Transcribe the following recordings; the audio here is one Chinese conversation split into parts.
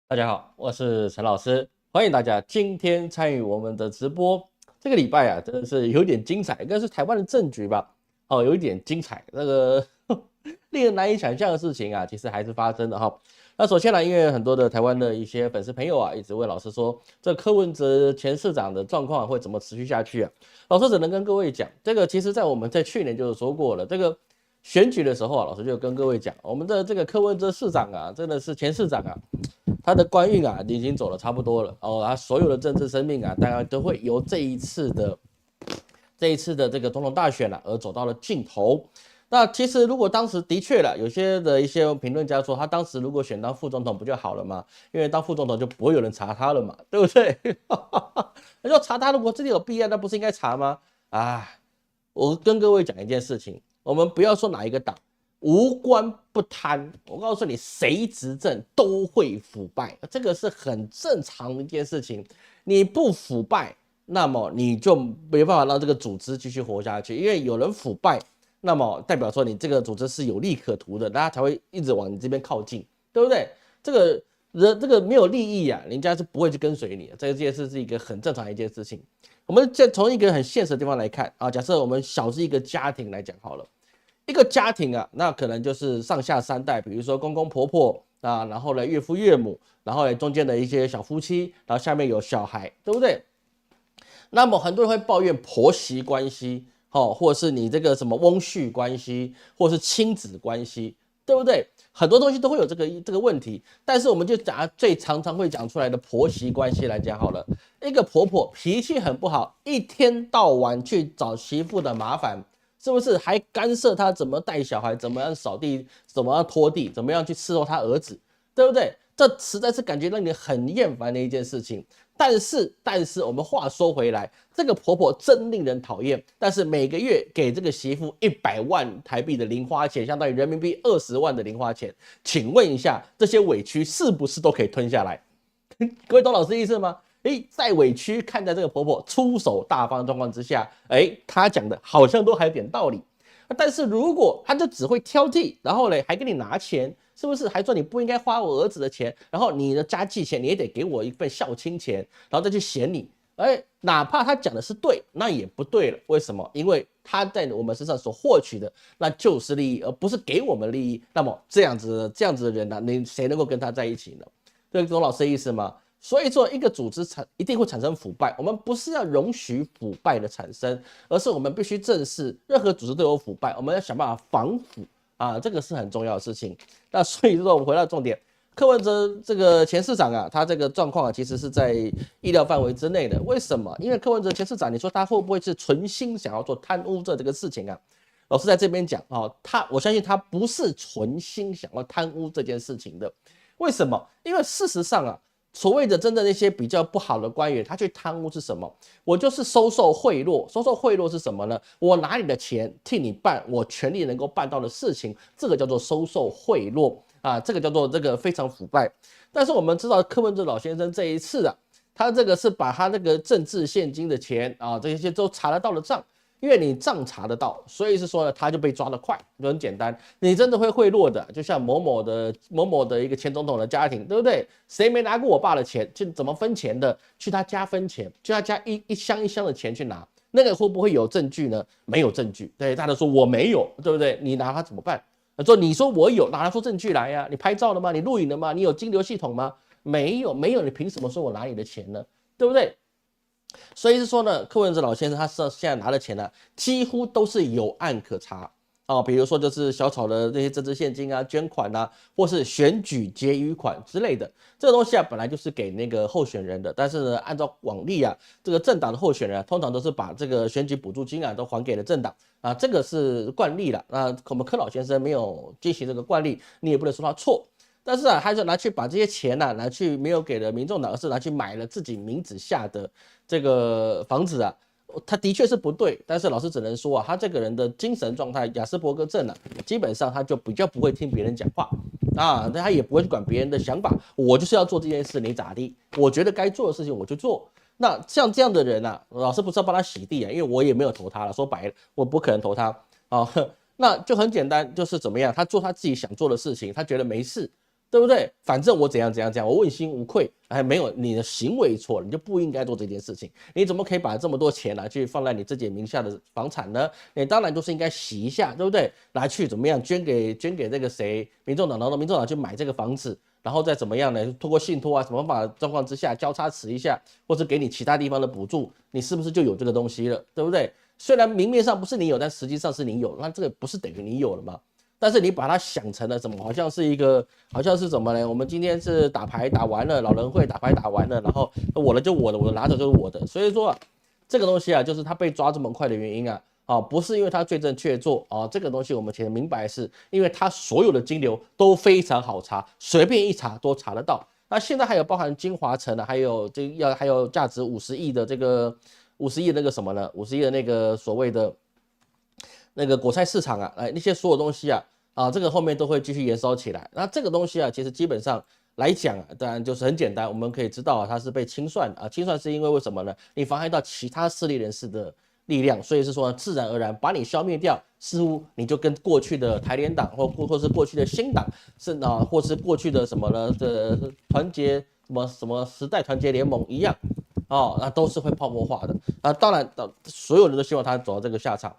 大家好，我是陈老师，欢迎大家今天参与我们的直播。这个礼拜啊，真的是有点精彩，应该是台湾的政局吧，有一点精彩。那个令人难以想象的事情啊，其实还是发生的哈。那首先呢，因为很多的台湾的一些粉丝朋友啊，一直问老师说，这柯文哲前市长的状况会怎么持续下去啊？老师只能跟各位讲，这个其实在我们在去年就说过了，这个选举的时候啊，老师就跟各位讲，我们的这个柯文哲市长啊，真的是前市长啊。他的官运啊，已经走了差不多了哦，他所有的政治生命啊，大概都会由这一次的这个总统大选啊，而走到了尽头。那其实如果当时的确了，有些的一些评论家说，他当时如果选当副总统不就好了吗？因为当副总统就不会有人查他了嘛，对不对？那就查他，如果真的有必要，那不是应该查吗？啊，我跟各位讲一件事情，我们不要说哪一个党。无官不贪，我告诉你，谁执政都会腐败，这个是很正常的一件事情。你不腐败，那么你就没办法让这个组织继续活下去，因为有人腐败，那么代表说你这个组织是有利可图的，大家才会一直往你这边靠近，对不对？这个没有利益啊，人家是不会去跟随你的。这件事是一个很正常的一件事情。我们再从一个很现实的地方来看啊，假设我们小至一个家庭来讲好了。一个家庭啊，那可能就是上下三代，比如说公公婆婆啊，然后呢岳父岳母，然后呢中间的一些小夫妻，然后下面有小孩，对不对？那么很多人会抱怨婆媳关系，或者是你这个什么翁婿关系，或者是亲子关系，对不对？很多东西都会有这个问题，但是我们就讲最常会讲出来的婆媳关系来讲好了。一个婆婆脾气很不好，一天到晚去找媳妇的麻烦。是不是还干涉他怎么带小孩，怎么样扫地，怎么样拖地，怎么样去伺候他儿子，对不对？这实在是感觉让你很厌烦的一件事情。但是我们话说回来，这个婆婆真令人讨厌。但是每个月给这个媳妇100万台币的零花钱，相当于人民币20万的零花钱。请问一下，这些委屈是不是都可以吞下来？各位懂老师意思吗？再委屈，看在这个婆婆出手大方的状况之下，她讲的好像都还有点道理。但是如果她就只会挑剔，然后呢还给你拿钱，是不是还说你不应该花我儿子的钱，然后你的家计钱你也得给我一份孝亲钱，然后再去嫌你，哪怕他讲的是对，那也不对了。为什么？因为他在我们身上所获取的那就是利益，而不是给我们利益。那么这样子的人呢，你谁能够跟他在一起呢？这懂老师的意思吗？所以说，一个组织一定会产生腐败。我们不是要容许腐败的产生，而是我们必须正视任何组织都有腐败，我们要想办法防腐啊，这个是很重要的事情。那所以说，我们回到重点，柯文哲这个前市长啊，他这个状况啊，其实是在意料范围之内的。为什么？因为柯文哲前市长，你说他会不会是存心想要做贪污这个事情啊？老师在这边讲啊，我相信他不是存心想要贪污这件事情的。为什么？因为事实上啊。所谓的真的那些比较不好的官员，他去贪污是什么？我就是收受贿赂。收受贿赂是什么呢？我拿你的钱替你办我权力能够办到的事情，这个叫做收受贿赂啊，这个叫做这个非常腐败。但是我们知道柯文哲老先生这一次啊，他这个是把他那个政治现金的钱啊，这些都查得到的账。因为你账查得到，所以是说呢，他就被抓得快，就很简单。你真的会贿赂的，就像某某的一个前总统的家庭，对不对？谁没拿过我爸的钱？就怎么分钱的？去他家分钱，去他家一箱一箱的钱去拿，那个会不会有证据呢？没有证据，对，大家说我没有，对不对？你拿他怎么办？你说我有，拿出证据来呀？你拍照了吗？你录影了吗？你有金流系统吗？没有，没有，你凭什么说我拿你的钱呢？对不对？所以是说呢，柯文哲老先生他现在拿的钱呢，几乎都是有案可查哦，比如说就是小草的这些政治现金啊、捐款啊，或是选举结余款之类的，这个东西啊本来就是给那个候选人的，但是呢，按照往例啊，这个政党的候选人通常都是把这个选举补助金啊都还给了政党啊，这个是惯例了。那我们柯老先生没有进行这个惯例，你也不能说他错。但是啊，他就拿去把这些钱啊，拿去没有给了民众党，而是拿去买了自己名字下的这个房子啊，他的确是不对。但是老师只能说啊，他这个人的精神状态，亚斯伯格症啊，基本上他就比较不会听别人讲话啊，他也不会去管别人的想法。我就是要做这件事，你咋地？我觉得该做的事情我就做。那像这样的人啊，老师不是要帮他洗地啊，因为我也没有投他了。说白了，我不可能投他啊。那就很简单，就是怎么样，他做他自己想做的事情，他觉得没事。对不对？反正我怎样怎样怎样，我问心无愧，哎，没有你的行为错了，你就不应该做这件事情。你怎么可以把这么多钱拿去放在你自己名下的房产呢？你当然就是应该洗一下，对不对？拿去怎么样捐给这个谁，民众党，然后民众党去买这个房子，然后再怎么样呢？通过信托啊什么方法状况之下交叉持一下，或者给你其他地方的补助，你是不是就有这个东西了？对不对？虽然明面上不是你有，但实际上是你有，那这个不是等于你有了吗？但是你把它想成了什么？好像是一个，好像是什么呢？我们今天是打牌打完了，老人会打牌打完了，然后我的就我的，我的拿走就是我的。所以说啊，这个东西啊，就是他被抓这么快的原因啊，不是因为他罪证确凿啊，这个东西我们其实明白是因为他所有的金流都非常好查，随便一查都查得到。那现在还有包含金华城啊，还有价值50亿的这个50亿的那个什么呢？50亿的那个所谓的。那个果菜市场啊，那些所有东西啊，这个后面都会继续延烧起来。那这个东西啊，其实基本上来讲啊，当然就是很简单，我们可以知道啊，它是被清算啊，清算是因为什么呢？你妨害到其他势力人士的力量，所以是说自然而然把你消灭掉，似乎你就跟过去的台联党或是过去的新党，或是过去的什么呢的团结什么时代团结联盟一样。那都是会泡沫化的。当然，所有人都希望他走到这个下场。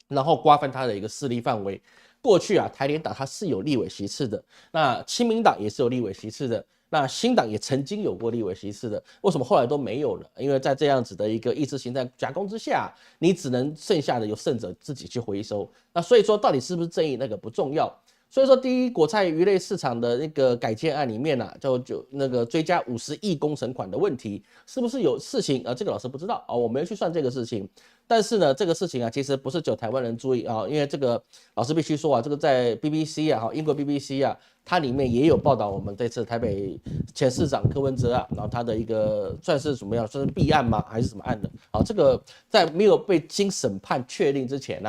然后瓜分他的一个势力范围。过去啊，台联党它是有立委席次的，那亲民党也是有立委席次的，那新党也曾经有过立委席次的，为什么后来都没有了？因为在这样子的一个意识形态夹攻之下，你只能剩下的有胜者自己去回收。那所以说，到底是不是正义那个不重要。所以说，第一，果菜鱼类市场的那个改建案里面啊，就那个追加50亿工程款的问题，是不是有事情这个老师不知道我没有去算这个事情。但是呢，这个事情啊，其实不是只有台湾人注意因为这个老师必须说这个在 BBC 啊，英国 BBC 啊，它里面也有报道我们这次台北前市长柯文哲然后他的一个算是什么样，算是弊案吗？还是什么案的？这个在没有被经审判确定之前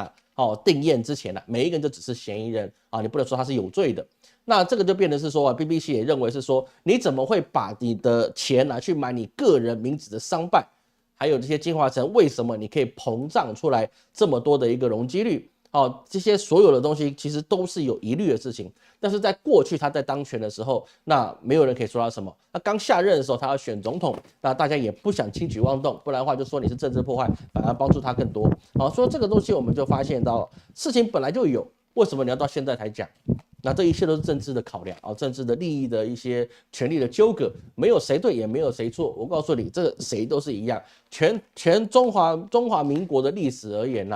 定验之前每一个人就只是嫌疑人你不能说他是有罪的。那这个就变成是说BBC 也认为是说，你怎么会把你的钱拿去买你个人名字的商办？还有这些金华城，为什么你可以膨胀出来这么多的一个容积率？这些所有的东西其实都是有疑虑的事情。但是在过去他在当权的时候，那没有人可以说他什么。他刚下任的时候，他要选总统，那大家也不想轻举妄动，不然的话就说你是政治破坏，反而帮助他更多。所以这个东西我们就发现到，事情本来就有，为什么你要到现在才讲？那这一切都是政治的考量政治的利益的一些权力的纠葛，没有谁对，也没有谁错。我告诉你，这个谁都是一样。全中华民国的历史而言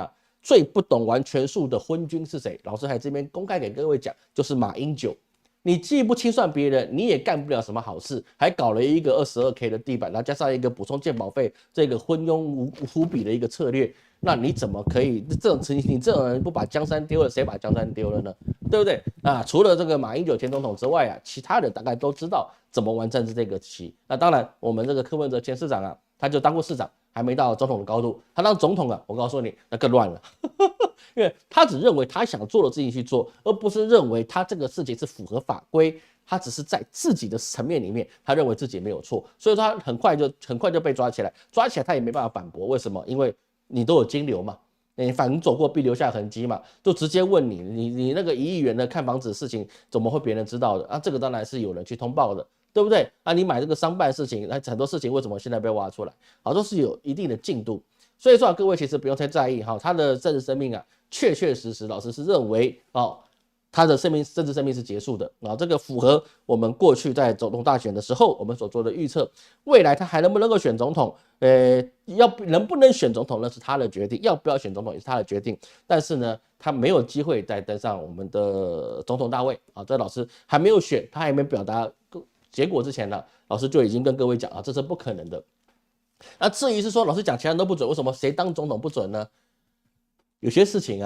最不懂玩权术的昏君是谁？老师还这边公开给各位讲，就是马英九。你既不清算别人，你也干不了什么好事，还搞了一个22K 的地板，然后加上一个补充健保费，这个昏庸无比的一个策略。那你怎么可以这种情形？你这种人不把江山丢了，谁把江山丢了呢？对不对除了这个马英九前总统之外其他人大概都知道怎么玩政治这个棋。那当然，我们这个柯文哲前市长他就当过市长，还没到总统的高度。他当总统我告诉你，那更乱了，因为他只认为他想做的事情去做，而不是认为他这个事情是符合法规。他只是在自己的层面里面，他认为自己没有错，所以说他很快就被抓起来，他也没办法反驳。为什么？因为你都有金流嘛，你反正走过必留下痕迹嘛，就直接问你那个1亿元的看房子的事情，怎么会别人知道的这个当然是有人去通报的，对不对你买这个商办的事情，很多事情为什么现在被挖出来？都是有一定的进度。所以说各位其实不用太在意他的政治生命确实老师是认为他的政治生命是结束的这个符合我们过去在总统大选的时候我们所做的预测。未来他还能不能够选总统？能不能选总统那是他的决定，要不要选总统也是他的决定。但是呢，他没有机会再登上我们的总统大位这老师还没有选，他还没表达结果之前老师就已经跟各位讲这是不可能的。那至于是说老师讲其他人都不准，为什么谁当总统不准呢？有些事情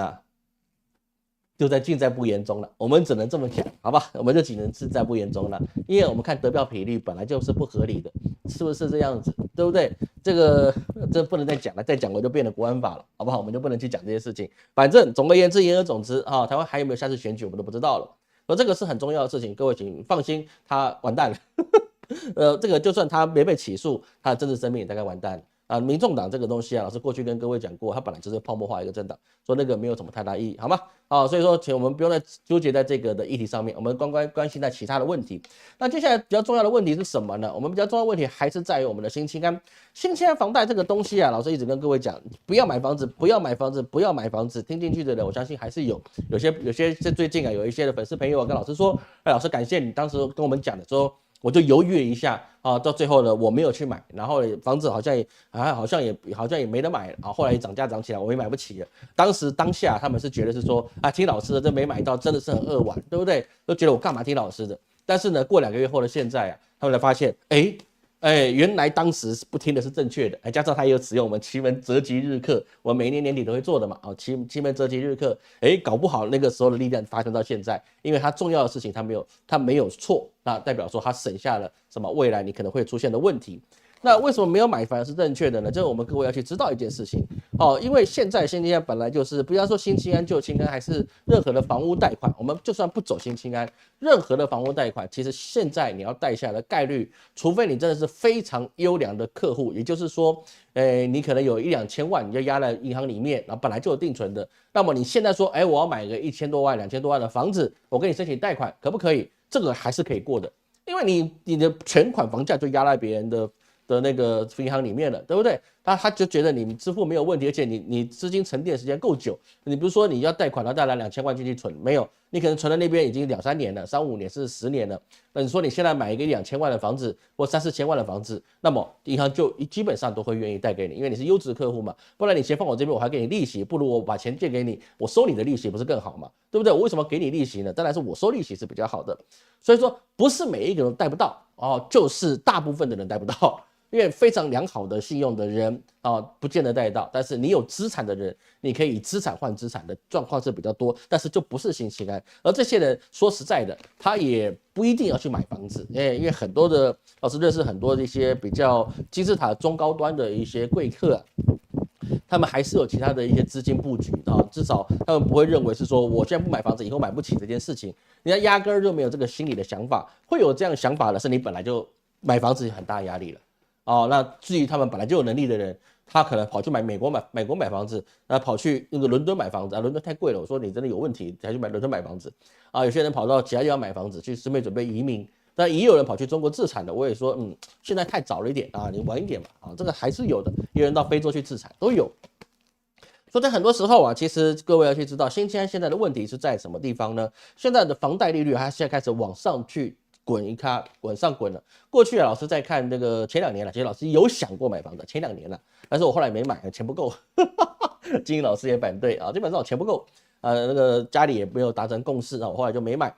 就在尽在不言中了，我们只能这么讲，好吧？我们就只能尽在不言中了，因为我们看得票比率本来就是不合理的，是不是这样子？对不对？这不能再讲了，再讲我就变成国安法了，好不好？我们就不能去讲这些事情。反正总而言之，言而总之台湾还有没有下次选举，我们都不知道了。而这个是很重要的事情，各位请放心，他完蛋了。这个就算他没被起诉，他的政治生命也大概完蛋了。啊，民众党这个东西啊，老师过去跟各位讲过，它本来就是泡沫化一个政党，说那个没有什么太大意义，好吗？啊，所以说，请我们不用再纠结在这个的议题上面，我们关心在其他的问题。那接下来比较重要的问题是什么呢？我们比较重要的问题还是在于我们的新青安。新青安房贷这个东西啊，老师一直跟各位讲，不要买房子，不要买房子，不要买房子。听进去的人，我相信还是有些最近啊，有一些的粉丝朋友跟老师说，哎，老师感谢你当时跟我们讲的时候。我就犹豫了一下啊，到最后呢，我没有去买，然后房子好像也没得买啊，后来涨价涨起来，我也买不起了。当下他们是觉得是说啊，听老师的这没买到真的是很扼腕，对不对？都觉得我干嘛听老师的？但是呢，过2个月后的现在啊，他们才发现，原来当时不听的是正确的，加上他也有使用我们奇门择吉日课，我每年年底都会做的嘛，奇门择吉日课，搞不好那个时候的力量发生到现在，因为他重要的事情他没有错，那代表说他省下了什么未来你可能会出现的问题。那为什么没有买反而是正确的呢？这我们各位要去知道一件事情因为现在新青安本来就是不要说新青安旧青安，还是任何的房屋贷款，我们就算不走新青安，任何的房屋贷款，其实现在你要贷下的概率，除非你真的是非常优良的客户，也就是说，你可能有1-2千万，你就压在银行里面，然后本来就有定存的，那么你现在说，我要买个1000多万、2000多万的房子，我跟你申请贷款，可不可以？这个还是可以过的，因为你的全款房价就压在别人的那个银行里面了，对不对？他就觉得你支付没有问题，而且你资金沉淀时间够久。你比如说你要贷款，然后再来2000万进去存，没有，你可能存在那边已经2-3年了，3-5年甚至10年了。那你说你现在买一个1-2千万的房子，或3-4千万的房子，那么银行就基本上都会愿意贷给你，因为你是优质客户嘛。不然你钱放我这边，我还给你利息，不如我把钱借给你，我收你的利息不是更好吗？对不对？我为什么给你利息呢？当然是我收利息是比较好的。所以说不是每一个人贷不到就是大部分的人贷不到。因为非常良好的信用的人不见得贷得到，但是你有资产的人，你可以以资产换资产的状况是比较多，但是就不是新青安。而这些人说实在的，他也不一定要去买房子，因为很多的老师认识很多的一些比较金字塔中高端的一些贵客他们还是有其他的一些资金布局至少他们不会认为是说我现在不买房子以后买不起这件事情，人家压根儿就没有这个心理的想法。会有这样的想法的是你本来就买房子很大压力了。那至于他们本来就有能力的人，他可能跑去美国买房子，跑去那个伦敦买房子伦敦太贵了。我说你真的有问题才去伦敦买房子有些人跑到其他地方买房子，去顺便准备移民。但也有人跑去中国自产的，我也说现在太早了一点你晚一点吧这个还是有的。也有人到非洲去自产都有。所以在很多时候其实各位要去知道，新青安现在的问题是在什么地方呢？现在的房贷利率它现在开始往上去滚上滚了。过去老师在看那个前2年了，其实老师有想过买房子，前2年了，但是我后来没买，钱不够，金英老师也反对基本上我钱不够，那个家里也没有达成共识我后来就没买。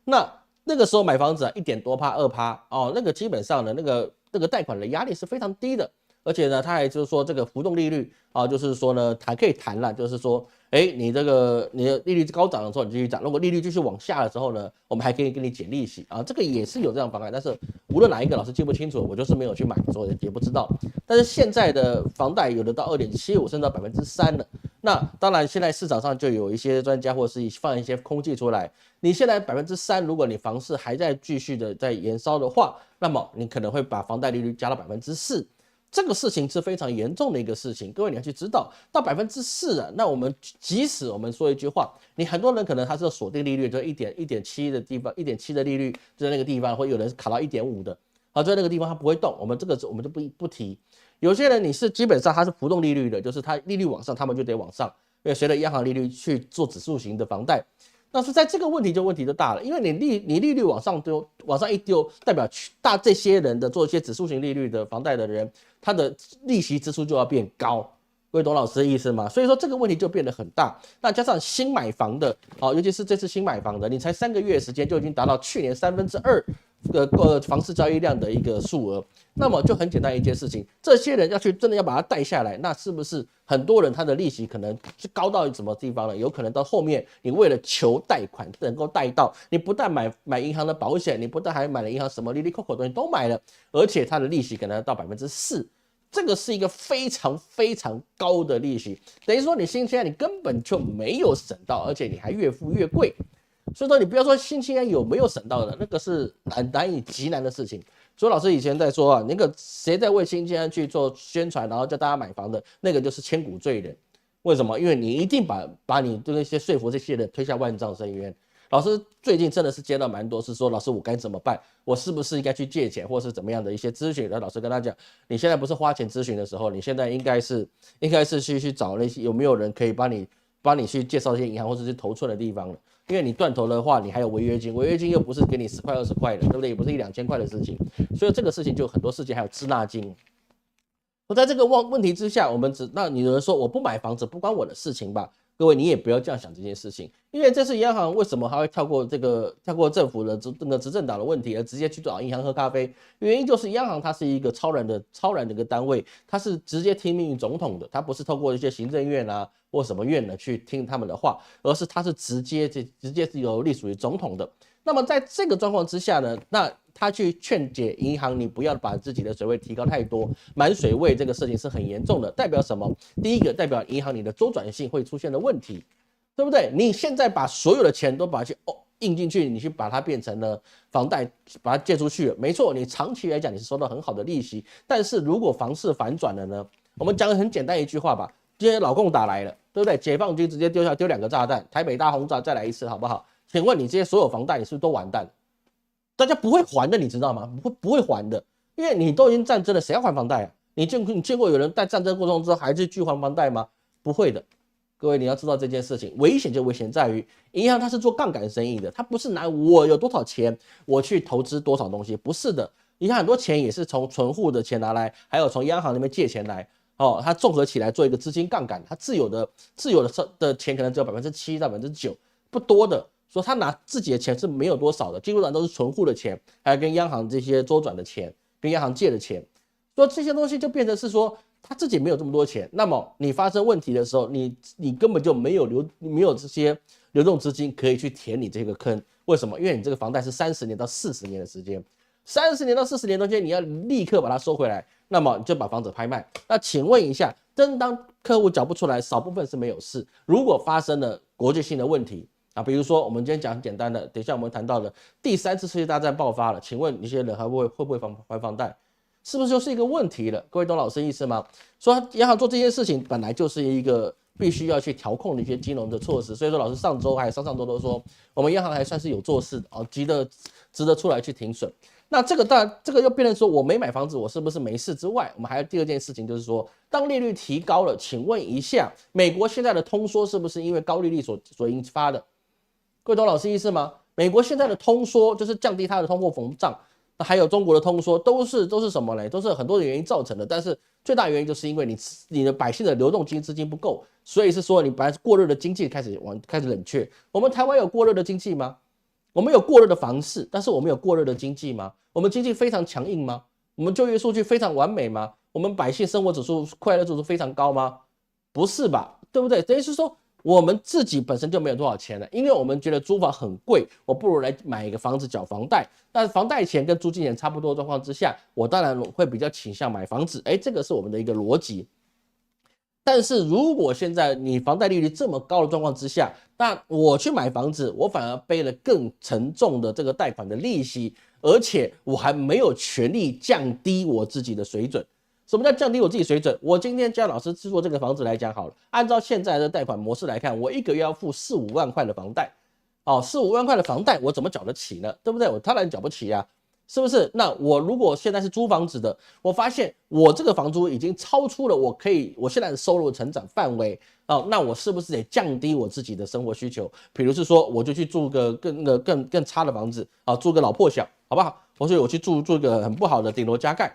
那个时候买房子1%多2%那个基本上呢，那个贷款的压力是非常低的。而且呢，他还就是说这个浮动利率就是说呢，可以谈了，就是说，你的利率高涨的时候你继续涨，如果利率继续往下的时候呢，我们还可以给你减利息这个也是有这样的方案。但是无论哪一个老师记不清楚，我就是没有去买，所以也不知道。但是现在的房贷有的到2.75%甚至到3%了。那当然，现在市场上就有一些专家或是放一些空气出来，你现在3%，如果你房市还在继续的在延烧的话，那么你可能会把房贷利率加到4%。这个事情是非常严重的一个事情，各位你要去知道，到4%那我们即使我们说一句话，你很多人可能他是锁定利率，就1.7的地方，1.7的利率就在那个地方，或有人卡到1.5的，就在那个地方它不会动，我们就不提。有些人你是基本上它是浮动利率的，就是它利率往上，他们就得往上，因为随着央行利率去做指数型的房贷。那是在这个问题就大了，因为你利率往上一丢，代表这些人的做一些指数型利率的房贷的人，他的利息支出就要变高，各位懂老师的意思吗？所以说这个问题就变得很大。那加上新买房的尤其是这次新买房的，你才3个月的时间就已经达到去年2/3房市交易量的一个数额，那么就很简单一件事情，这些人真的要把它贷下来，那是不是很多人他的利息可能是高到什么地方了？有可能到后面你为了求贷款能够贷到，你不但买银行的保险，你不但还买了银行什么利利扣扣东西都买了，而且它的利息可能要到4%，这个是一个非常非常高的利息，等于说你新青安你根本就没有省到，而且你还越付越贵。所以说你不要说新青安有没有省到的，那个是极难的事情。所以老师以前在说啊，那个谁在为新建案去做宣传，然后叫大家买房的那个就是千古罪人。为什么？因为你一定把你对那些说服这些人推下万丈深渊。老师最近真的是接到蛮多，是说老师我该怎么办？我是不是应该去借钱，或是怎么样的一些咨询？然后老师跟他讲，你现在不是花钱咨询的时候，你现在应该是去找那些有没有人可以帮你去介绍一些银行或者是头寸的地方了。因为你断头的话，你还有违约金，违约金又不是给你10块20块的，对不对？也不是1、2千块的事情，所以这个事情就很多事情还有滞纳金。我在这个问题之下，那你有人说我不买房子不关我的事情吧？各位你也不要这样想这件事情，因为这次央行为什么还会跳过政府的执政党的问题，而直接去找银行喝咖啡？原因就是央行它是一个超然的一个单位，它是直接听命于总统的，它不是透过一些行政院啊或什么院呢去听他们的话，而是它是直接是由隶属于总统的。那么在这个状况之下呢，那他去劝解银行，你不要把自己的水位提高太多，满水位这个事情是很严重的，代表什么？第一个代表银行你的周转性会出现的问题，对不对？你现在把所有的钱都把它去印进去，你去把它变成了房贷，把它借出去了，没错，你长期来讲你是收到很好的利息，但是如果房市反转了呢？我们讲很简单一句话吧，今天老共打来了，对不对？解放军直接丢2个炸弹，台北大轰炸再来一次，好不好？请问你这些所有房贷，你是不是都完蛋了？大家不会还的，你知道吗？不会还的，因为你都已经战争了，谁要还房贷啊？你见过有人在战争过程中之后还是去还房贷吗？不会的。各位你要知道这件事情，危险就危险在于，银行它是做杠杆生意的，它不是拿我有多少钱我去投资多少东西，不是的。你看很多钱也是从存户的钱拿来，还有从央行那边借钱来，它综合起来做一个资金杠杆，它自有的钱可能只有7%到9%，不多的。说他拿自己的钱是没有多少的，基本上都是存户的钱，还有跟央行这些周转的钱，跟央行借的钱，说这些东西就变成是说他自己没有这么多钱，那么你发生问题的时候，你根本就没有这些流动资金可以去填你这个坑。为什么？因为你这个房贷是30年到40年的时间，30年到40年中间你要立刻把它收回来，那么你就把房子拍卖。那请问一下，真当客户缴不出来，少部分是没有事，如果发生了国际性的问题。比如说，我们今天讲很简单的，等一下我们谈到的第3次世界大战爆发了，请问一些人会不会还房贷？是不是就是一个问题了？各位懂老师意思吗？说央行做这件事情本来就是一个必须要去调控的一些金融的措施，所以说老师上周还有上周都说，我们央行还算是有做事的值得出来去停损。那这个当然，这个又变成说我没买房子，我是不是没事之外，我们还有第2件事情，就是说，当利率提高了，请问一下，美国现在的通缩是不是因为高利率所引发的？各位懂老师意思吗？美国现在的通缩就是降低它的通货膨胀，还有中国的通缩都是什么呢？都是很多的原因造成的。但是最大原因就是因为你的百姓的流动资金不够，所以是说你本来是过热的经济开始冷却。我们台湾有过热的经济吗？我们有过热的房市，但是我们有过热的经济吗？我们经济非常强硬吗？我们就业数据非常完美吗？我们百姓生活指数、快乐指数非常高吗？不是吧？对不对？等于是说，我们自己本身就没有多少钱了，因为我们觉得租房很贵，我不如来买一个房子缴房贷。但是房贷钱跟租金钱差不多的状况之下，我当然会比较倾向买房子。这个是我们的一个逻辑。但是如果现在你房贷利率这么高的状况之下，那我去买房子，我反而背了更沉重的这个贷款的利息，而且我还没有权利降低我自己的水准。什么叫降低我自己水准？我今天教老师制作这个房子来讲好了，按照现在的贷款模式来看，我1个月要付4、5万块的房贷，4、5万块的房贷我怎么缴得起呢？对不对？我当然缴不起啊，是不是？那我如果现在是租房子的，我发现我这个房租已经超出了我现在的收入成长范围那我是不是得降低我自己的生活需求？比如是说，我就去住个更差的房子住个老破小，好不好？或者我去住一个很不好的顶楼加盖。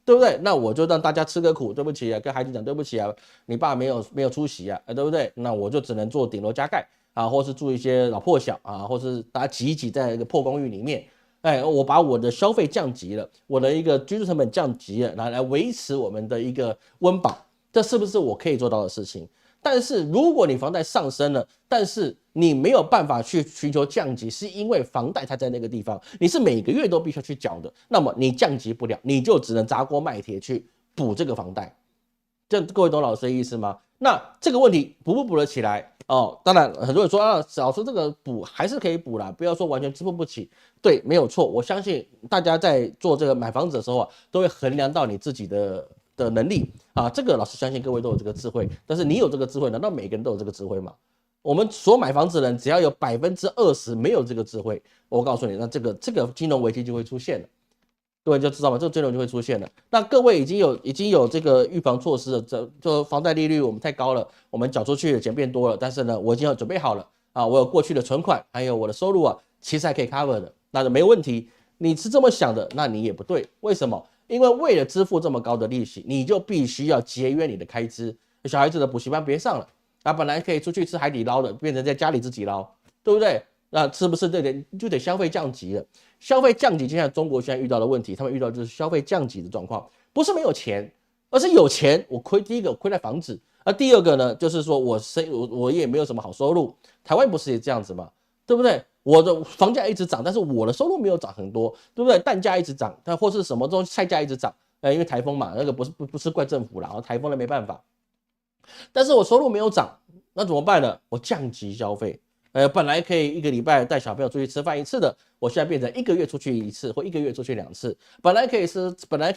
对不对？那我就让大家吃个苦，对不起啊，跟孩子讲对不起啊，你爸没有出息啊，对不对？那我就只能做顶楼加盖或是住一些老破小或是大家挤一挤在一个破公寓里面，我把我的消费降级了，我的一个居住成本降级了，来维持我们的一个温饱，这是不是我可以做到的事情？但是如果你房贷上升了，但是你没有办法去寻求降级，是因为房贷它在那个地方，你是每个月都必须要去缴的，那么你降级不了，你就只能砸锅卖铁去补这个房贷。这各位懂老师的意思吗？那这个问题补不补得起来？哦，当然很多人说啊，老师这个补还是可以补啦，不要说完全支付不起。对，没有错，我相信大家在做这个买房子的时候啊，都会衡量到你自己的能力啊，这个老师相信各位都有这个智慧，但是你有这个智慧，难道每个人都有这个智慧吗？我们所买房子的人，只要有20%没有这个智慧，我告诉你，那这个金融危机就会出现了。各位就知道吗？这个金融就会出现了。那各位已经有这个预防措施了，就房贷利率我们太高了，我们缴出去的钱变多了，但是呢，我已经要准备好了啊，我有过去的存款，还有我的收入啊，其实还可以 cover 的，那就没问题。你是这么想的，那你也不对。为什么？因为为了支付这么高的利息，你就必须要节约你的开支。小孩子的补习班别上了，啊，本来可以出去吃海底捞的，变成在家里自己捞，对不对？那是不是就得消费降级了？消费降级，就像中国现在遇到的问题，他们遇到就是消费降级的状况，不是没有钱，而是有钱，我亏第一个亏在房子，第二个呢，就是说我也没有什么好收入，台湾不是也这样子吗？对不对？我的房价一直涨，但是我的收入没有涨很多，对不对？蛋价一直涨，但或是什么东西菜价一直涨，因为台风嘛，那个不是怪政府啦，台风了没办法，但是我收入没有涨，那怎么办呢？我降级消费。本来可以一个礼拜带小朋友出去吃饭一次的，我现在变成1个月出去一次，或1个月出去2次。本来可以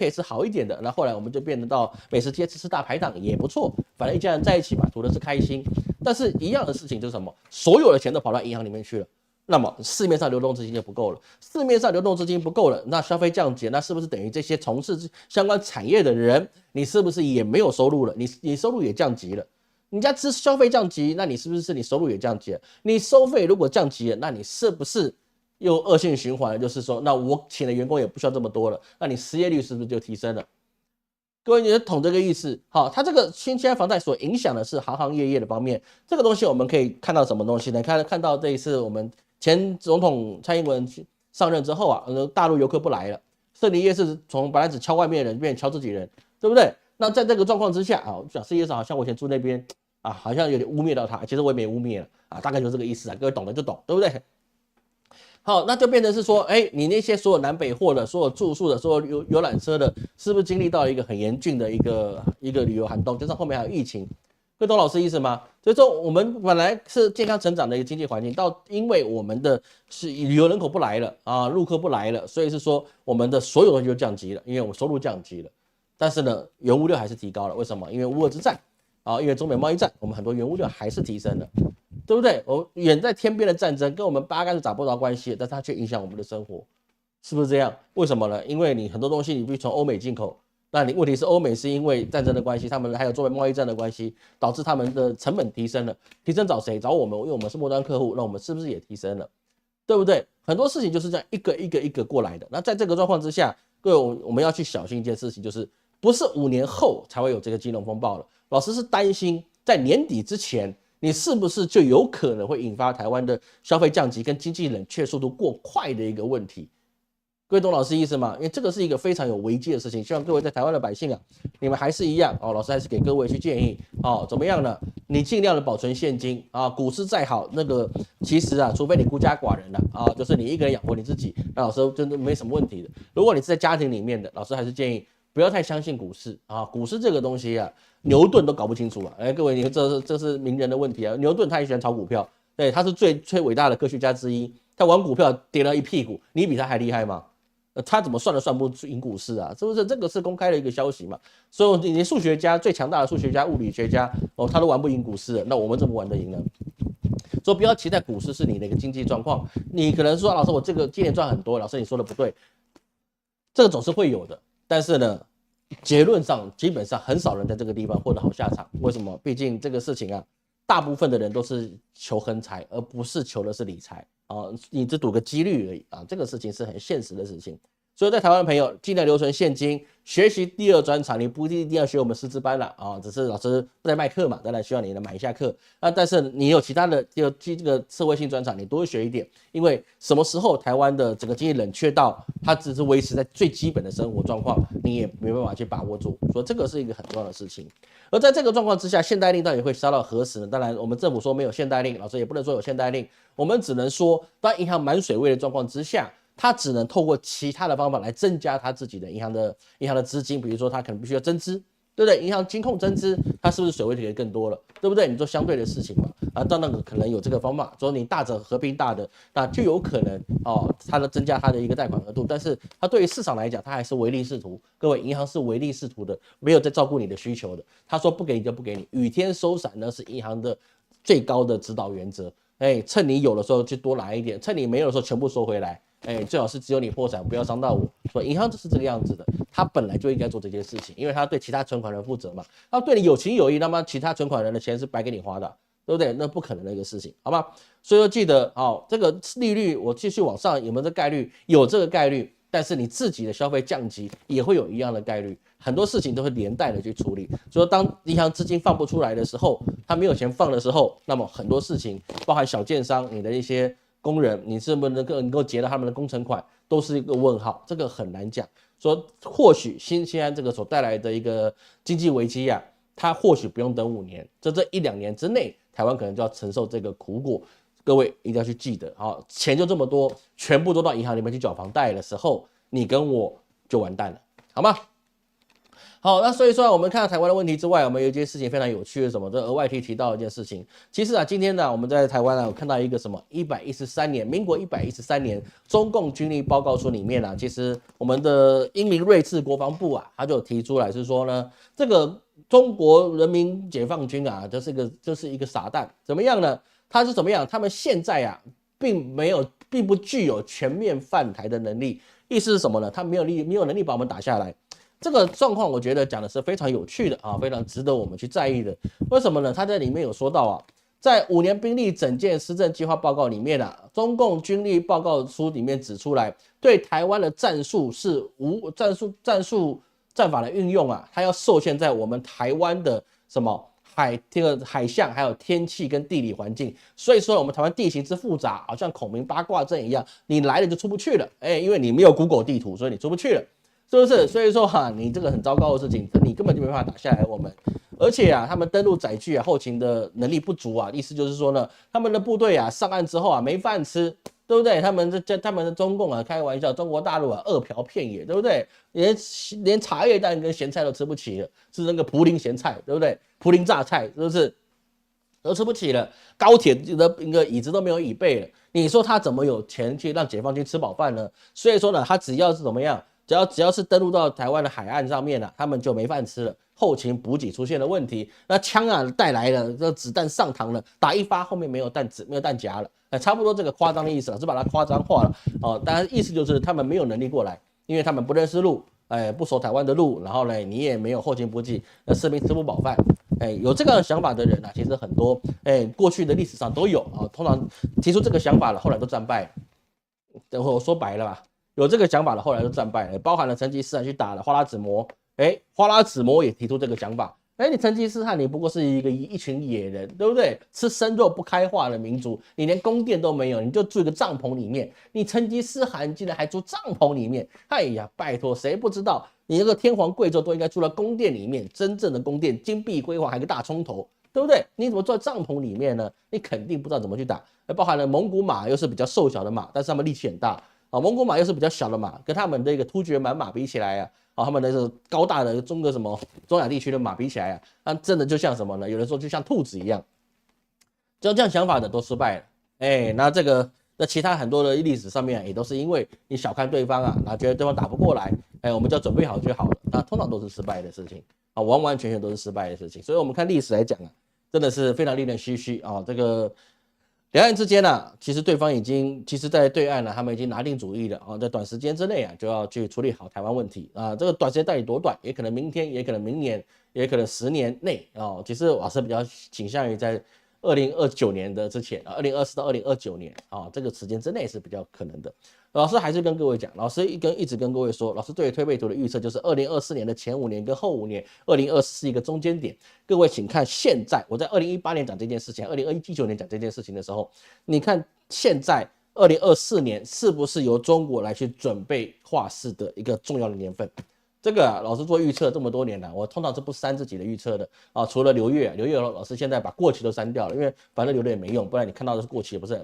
吃好一点的，那后来我们就变得到美食街吃大排档也不错。反正一家人在一起嘛，图的是开心。但是一样的事情就是什么？所有的钱都跑到银行里面去了，那么市面上流动资金就不够了。市面上流动资金不够了，那消费降级，那是不是等于这些从事相关产业的人，你是不是也没有收入了？你收入也降级了？人家消费降级，那你是不是你收入也降级了？你收费如果降级了，那你是不是又恶性循环了？就是说，那我请的员工也不需要这么多了，那你失业率是不是就提升了？各位，你懂这个意思？好，它这个新签房贷所影响的是行行业业的方面。这个东西我们可以看到什么东西呢？看到这一次我们前总统蔡英文上任之后啊，大陆游客不来了，士林夜市从本来只敲外面的人变成敲自己人，对不对？那在这个状况之下啊，讲世界上好像我以前住那边啊，好像有点污蔑到他，其实我也没污蔑了啊，大概就是这个意思啊，各位懂的就懂，对不对？好，那就变成是说，你那些所有南北货的、所有住宿的、所有游览车的，是不是经历到一个很严峻的一个旅游寒冬？加上后面还有疫情，各位懂老师意思吗？所以说我们本来是健康成长的一个经济环境，因为我们的是旅游人口不来了啊，陆客不来了，所以是说我们的所有东西就降级了，因为我们收入降级了。但是呢，原物料还是提高了，为什么？因为乌俄之战啊，因为中美贸易战，我们很多原物料还是提升了，对不对？远在天边的战争跟我们八竿子打不着关系，但是它却影响我们的生活，是不是这样？为什么呢？因为你很多东西你必须从欧美进口，那你问题是欧美是因为战争的关系，他们还有中美贸易战的关系，导致他们的成本提升了，提升找谁？找我们，因为我们是末端客户，那我们是不是也提升了？对不对？很多事情就是这样一个过来的。那在这个状况之下，各位我们要去小心一件事情，就是不是5年后才会有这个金融风暴了。老师是担心在年底之前，你是不是就有可能会引发台湾的消费降级跟经济冷却速度过快的一个问题？各位懂老师意思吗？因为这个是一个非常有危机的事情，希望各位在台湾的百姓啊，你们还是一样哦。老师还是给各位去建议哦，怎么样呢？你尽量的保存现金啊，股市再好，那个其实啊，除非你孤家寡人了啊，就是你一个人养活你自己，那老师真的没什么问题的。如果你是在家庭里面的，老师还是建议不要太相信股市啊，股市这个东西啊，牛顿都搞不清楚啊。各位，你这是名人的问题啊。牛顿他也喜欢炒股票，对，他是最伟大的科学家之一，他玩股票跌了一屁股，你比他还厉害吗？他怎么算都算不赢股市啊，是不是？这个是公开的一个消息嘛。所以你数学家最强大的数学家、物理学家哦，他都玩不赢股市了，那我们怎么玩得赢呢？所以不要期待股市是你的一个经济状况。你可能说，老师我这个今年赚很多，老师你说的不对，这个总是会有的。但是呢，结论上基本上很少人在这个地方获得好下场。为什么？毕竟这个事情啊，大部分的人都是求横财，而不是求的是理财。你只赌个几率而已啊，这个事情是很现实的事情。所以在台湾的朋友尽量留存现金，学习第2专长，你不一定要学我们师资班了啊，只是老师不在卖课嘛，当然希望你能买一下课啊。但是你有其他的这个社会性专长，你多学一点，因为什么时候台湾的整个经济冷却到它只是维持在最基本的生活状况，你也没办法去把握住，所以这个是一个很重要的事情。而在这个状况之下，限贷令到底会烧到何时呢？当然，我们政府说没有限贷令，老师也不能说有限贷令，我们只能说，当银行满水位的状况之下，它只能透过其他的方法来增加它自己的银行的资金，比如说它可能必须要增资，对不对？银行金控增资，它是不是水位就可以更多了，对不对？你做相对的事情嘛。啊，到那个可能有这个方法，说你大者合并大的，那就有可能哦，它的增加它的一个贷款额度，但是它对于市场来讲，它还是唯利是图。各位，银行是唯利是图的，没有在照顾你的需求的。他说不给你就不给你，雨天收伞呢是银行的最高的指导原则。趁你有的时候就多拿一点，趁你没有的时候全部收回来。最好是只有你破产，不要伤到我。所以银行就是这个样子的，他本来就应该做这件事情，因为他对其他存款人负责嘛。他对你有情有义，那么其他存款人的钱是白给你花的，对不对？那不可能的一个事情，好吧？所以说记得这个利率我继续往上有没有这概率？有这个概率，但是你自己的消费降级也会有一样的概率。很多事情都会连带的去处理，所以当银行资金放不出来的时候，他没有钱放的时候，那么很多事情，包含小建商，你的一些工人，你是不是能够结到他们的工程款，都是一个问号，这个很难讲。说或许现在这个所带来的一个经济危机啊，它或许不用等5年，这1-2年之内，台湾可能就要承受这个苦果。各位一定要去记得，钱就这么多，全部都到银行里面去缴房贷的时候，你跟我就完蛋了，好吗？好，那所以说我们看到台湾的问题之外，我们有一件事情非常有趣的，什么？这额外提到一件事情。其实啊，今天呢，我们在台湾呢，我看到一个什么？113年，民国113年中共军力报告书里面啊，其实我们的英明睿智国防部啊，他就提出来是说呢，这个中国人民解放军啊，就是一个傻蛋，怎么样呢？他是怎么样？他们现在啊，并不具有全面犯台的能力。意思是什么呢？他没有能力把我们打下来。这个状况我觉得讲的是非常有趣的啊，非常值得我们去在意的。为什么呢？他在里面有说到啊，在5年兵力整建施政计划报告里面啊，中共军力报告书里面指出来，对台湾的战术战法的运用啊，它要受限在我们台湾的什么海象，还有天气跟地理环境。所以说我们台湾地形之复杂，好像孔明八卦阵一样，你来了就出不去了，因为你没有 Google 地图，所以你出不去了。是不是？所以说你这个很糟糕的事情，你根本就没办法打下来我们。而且啊，他们登陆载具啊，后勤的能力不足啊，意思就是说呢，他们的部队啊上岸之后啊没饭吃，对不对？他们的中共啊，开玩笑，中国大陆啊饿殍遍野，对不对？连茶叶蛋跟咸菜都吃不起了，是那个涪陵咸菜，对不对？涪陵榨菜，是不是？都吃不起了，高铁的一个椅子都没有椅背了，你说他怎么有钱去让解放军吃饱饭呢？所以说呢，他只要是怎么样？只要是登陆到台湾的海岸上面他们就没饭吃了，后勤补给出现了问题，那枪啊带来了，这子弹上膛了，打一发后面没有弹夹了，差不多这个夸张的意思了，是把它夸张化了当然意思就是他们没有能力过来，因为他们不认识路，不熟台湾的路，然后呢你也没有后勤补给，那士兵吃不饱饭，有这个想法的人其实很多，过去的历史上都有通常提出这个想法了，后来都战败了。等会我说白了吧。有这个想法的，后来就战败了，包含了成吉思汗去打了花剌子模，花剌子模也提出这个想法，你成吉思汗你不过是一群野人，对不对？吃生肉不开化的民族，你连宫殿都没有，你就住一个帐篷里面，你成吉思汗竟然还住帐篷里面，哎呀，拜托，谁不知道你那个天皇贵胄都应该住在宫殿里面，真正的宫殿金碧辉煌，还有个大葱头，对不对？你怎么住在帐篷里面呢？你肯定不知道怎么去打，包含了蒙古马又是比较瘦小的马，但是他们力气很大。蒙古马又是比较小的马，跟他们的一个突厥蛮马比起来他们的这个高大的中亚地区的马比起来那真的就像什么呢？有的时候就像兔子一样，就这样想法的都失败了。那其他很多的历史上面也都是因为你小看对方然后觉得对方打不过来，我们就要准备好就好了。那通常都是失败的事情完完全全都是失败的事情。所以我们看历史来讲真的是非常令人唏嘘这个。两岸之间其实对方其实在对岸他们已经拿定主意了在短时间之内就要去处理好台湾问题这个短时间到底多短，也可能明天，也可能明年，也可能10年内其实我是比较倾向于在2029年的之前2024到2029年这个时间之内是比较可能的。老师还是跟各位讲，老师一直跟各位说，老师对于推背图的预测就是2024年的前5年跟后5年，2024是一个中间点。各位请看现在，我在2018年讲这件事情，2019年讲这件事情的时候，你看现在2024年是不是由中国来去准备化事的一个重要的年份？这个老师做预测这么多年了，我通常是不删自己的预测的除了刘月老师现在把过期都删掉了，因为反正留的也没用，不然你看到的是过期，不是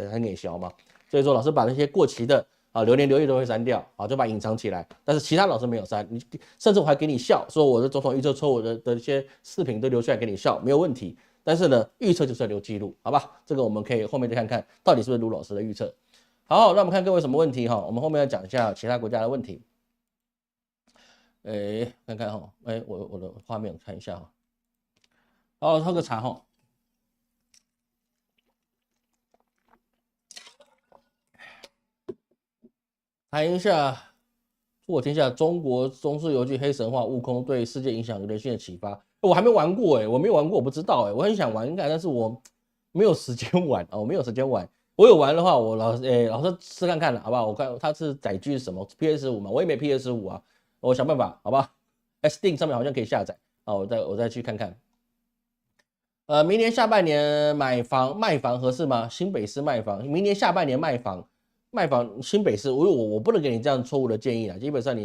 很给小吗？所以说老师把那些过期的流年流月都会删掉就把隐藏起来，但是其他老师没有删，甚至我还给你笑，说我的总统预测错误的一些视频都留出来给你笑，没有问题。但是呢，预测就是要留记录，好吧？这个我们可以后面再看看到底是不是卢老师的预测。好，那我们看各位什么问题哈？我们后面要讲一下其他国家的问题。看看哈，我的画面看一下哈。好，喝个茶哈。谈一下我听一下中国中世游记黑神话悟空对世界影响人性的启发。我还没玩过我没有玩过，我不知道我很想玩看，但是我没有时间玩我没有时间玩。我有玩的话，我老师试看看了，好不好？我看它是载具是什么 PS5 嘛，我也没 PS5 啊，我想办法，好吧？Steam 上面好像可以下载啊，我再去看看。明年下半年卖房合适吗？新北市卖房，明年下半年卖房新北市，我不能给你这样错误的建议啦。基本上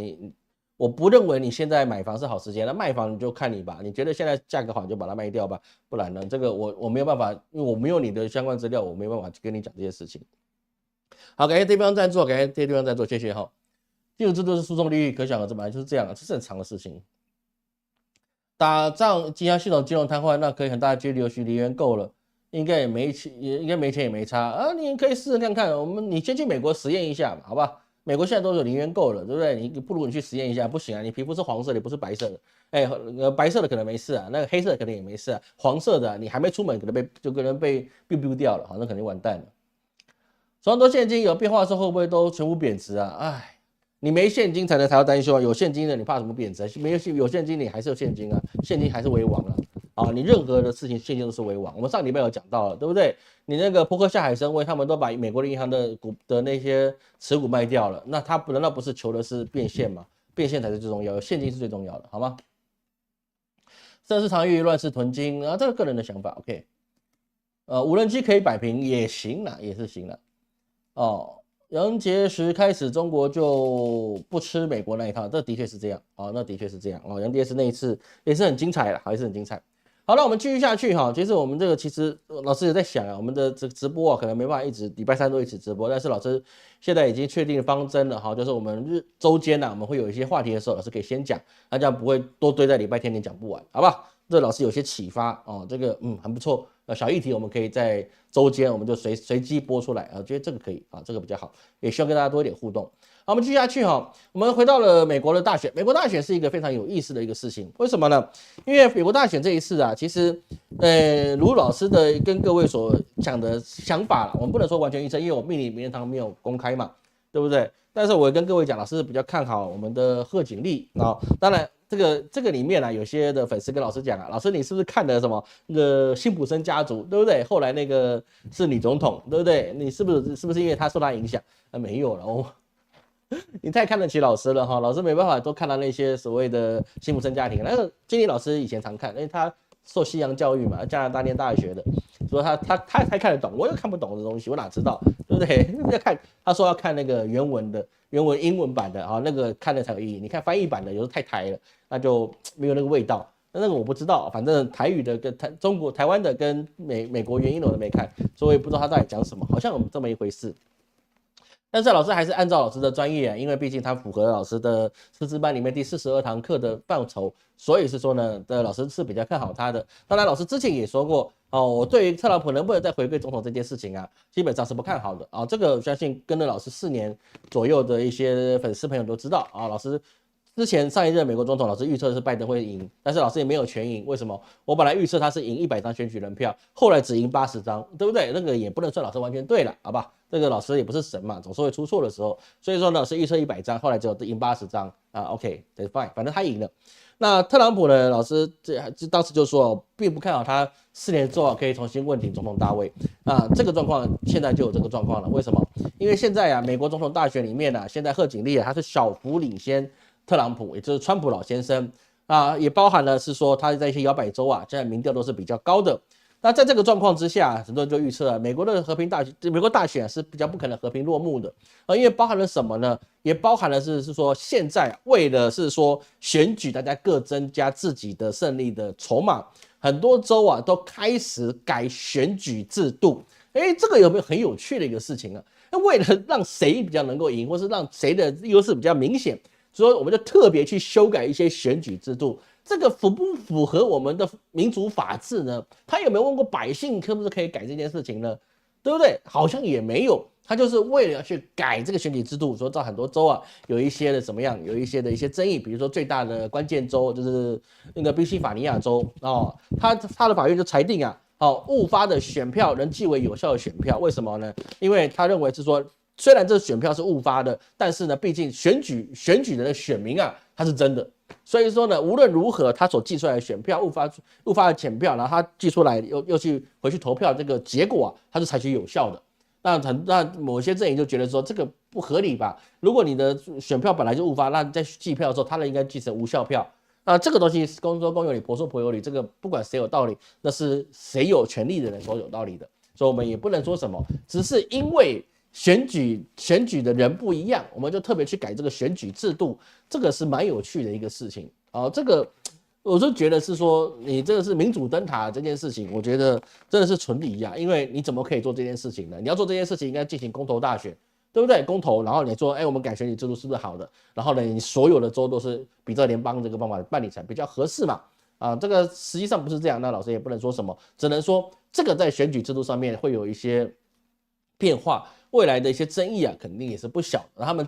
我不认为你现在买房是好时间，那卖房你就看你吧。你觉得现在价格好，你就把它卖掉吧。不然呢，这个我没有办法，因为我没有你的相关资料，我没办法跟你讲这些事情。好，感谢地方赞助，感谢这些地方赞助，谢谢哈。第五制度是诉讼利益，可想而知，本来就是这样，这是正常的事情。打仗机枪系统金融瘫痪，那可以很大的几率离元够了。应该也没钱，应该没钱也没差啊！你可以试试看看，你先去美国实验一下嘛，好吧？美国现在都有零元购了，对不对？你不如你去实验一下，不行啊！你皮肤是黄色的，不是白色的，白色的可能没事啊，那个黑色的可能也没事啊，黄色的你还没出门可能被 biu 掉了，好，那肯定完蛋了。手上多现金有变化的时候会不会都全部贬值啊？哎，你没现金才要担心啊，有现金的你怕什么贬值？没有现金你还是有现金啊，现金还是为王啊。你任何的事情现金都是为王。我们上礼拜有讲到了，对不对？你那个波克夏海参崴，他们都把美国的银行的那些持股卖掉了，那他难道不是求的是变现吗？变现才是最重要的，现金是最重要的，好吗？盛世常欲乱世囤金啊，这个个人的想法 ，OK。无人机可以摆平也行啦，也是行啦。杨洁篪开始，中国就不吃美国那一套，这的确是这样那的确是这样杨洁篪那一次也是很精彩的，还是很精彩。好了，我们继续下去哈。其实我们这个老师也在想我们的这个直播可能没办法一直礼拜三都一直直播，但是老师现在已经确定方针了就是我们周间我们会有一些话题的时候，老师可以先讲，那这样不会都堆在礼拜天你讲不完，好不好？这老师有些启发这个很不错。小议题我们可以在周间我们就随机播出来觉得这个可以这个比较好，也希望跟大家多一点互动。好，我们继续下去我们回到了美国的大选。美国大选是一个非常有意思的一个事情，为什么呢？因为美国大选这一次其实卢老师的跟各位所讲的想法我们不能说完全预测，因为我命理名人堂没有公开嘛，对不对？但是我跟各位讲，老师比较看好我们的贺锦丽当然这个里面有些的粉丝跟老师讲老师你是不是看了什么那个辛普森家族，对不对？后来那个是女总统，对不对？你是不是因为他受他影响没有了你太看得起老师了老师没办法都看到那些所谓的辛普森家庭。那个金妮老师以前常看，因为他受西洋教育嘛，加拿大念大学的，所以他才看得懂，我又看不懂的东西，我哪知道，对不对？要看他说要看那个原文英文版的那个看了才有意义。你看翻译版的有时候太台了，那就没有那个味道。那个我不知道，反正台语的跟台湾的跟美国原音的我都没看，所以我也不知道他到底讲什么，好像有这么一回事。但是老师还是按照老师的专业因为毕竟他符合老师的师资班里面第42堂课的范畴，所以是说呢，老师是比较看好他的。当然，老师之前也说过我对于特朗普能不能再回归总统这件事情基本上是不看好的这个我相信跟了老师4年左右的一些粉丝朋友都知道老师之前上一任美国总统，老师预测是拜登会赢，但是老师也没有全赢。为什么？我本来预测他是赢100张选举人票，后来只赢80张，对不对？那个也不能算老师完全对了，好吧？这个老师也不是神嘛，总是会出错的时候。所以说呢，老师预测100张，后来只有赢80张OK， that's fine， 反正他赢了。那特朗普呢？老师当时就说，并不看好他4年之后可以重新问鼎总统大位这个状况现在就有这个状况了。为什么？因为现在美国总统大选里面现在贺锦丽他是小幅领先特朗普，也就是川普老先生也包含了是说他在一些摇摆州现在民调都是比较高的。那在这个状况之下，很多人就预测美国大选是比较不可能和平落幕的因为包含了什么呢？也包含了是说现在为了是说选举，大家各增加自己的胜利的筹码，很多州都开始改选举制度。这个有没有很有趣的一个事情为了让谁比较能够赢，或是让谁的优势比较明显，所以我们就特别去修改一些选举制度，这个符不符合我们的民主法治呢？他有没有问过百姓可不可以改这件事情呢？对不对？好像也没有。他就是为了去改这个选举制度，说在很多州啊有一些的怎么样，有一些的一些争议，比如说最大的关键州就是那个宾夕法尼亚州哦，他的法院就裁定啊，哦误发的选票能记为有效的选票，为什么呢？因为他认为是说，虽然这选票是误发的，但是呢，毕竟选举人的选民啊，他是真的。所以说呢，无论如何，他所计出来的选票误发的选票，然后他计出来又去回去投票，这个结果啊，他是采取有效的。那某些阵营就觉得说这个不合理吧？如果你的选票本来就误发，那在计票的时候，他应该计成无效票。那这个东西公说公有理，婆说婆有理，这个不管谁有道理，那是谁有权利的人说有道理的，所以我们也不能说什么，只是因为选举的人不一样，我们就特别去改这个选举制度，这个是蛮有趣的一个事情啊。这个我就觉得是说，你这个是民主灯塔这件事情，我觉得真的是纯理呀，因为你怎么可以做这件事情呢？你要做这件事情，应该进行公投大选，对不对？公投，然后你说，我们改选举制度是不是好的？然后呢，你所有的州都是比照联邦这个方法办理才比较合适嘛？啊，这个实际上不是这样，那老师也不能说什么，只能说这个在选举制度上面会有一些变化。未来的一些争议啊，肯定也是不小的。他们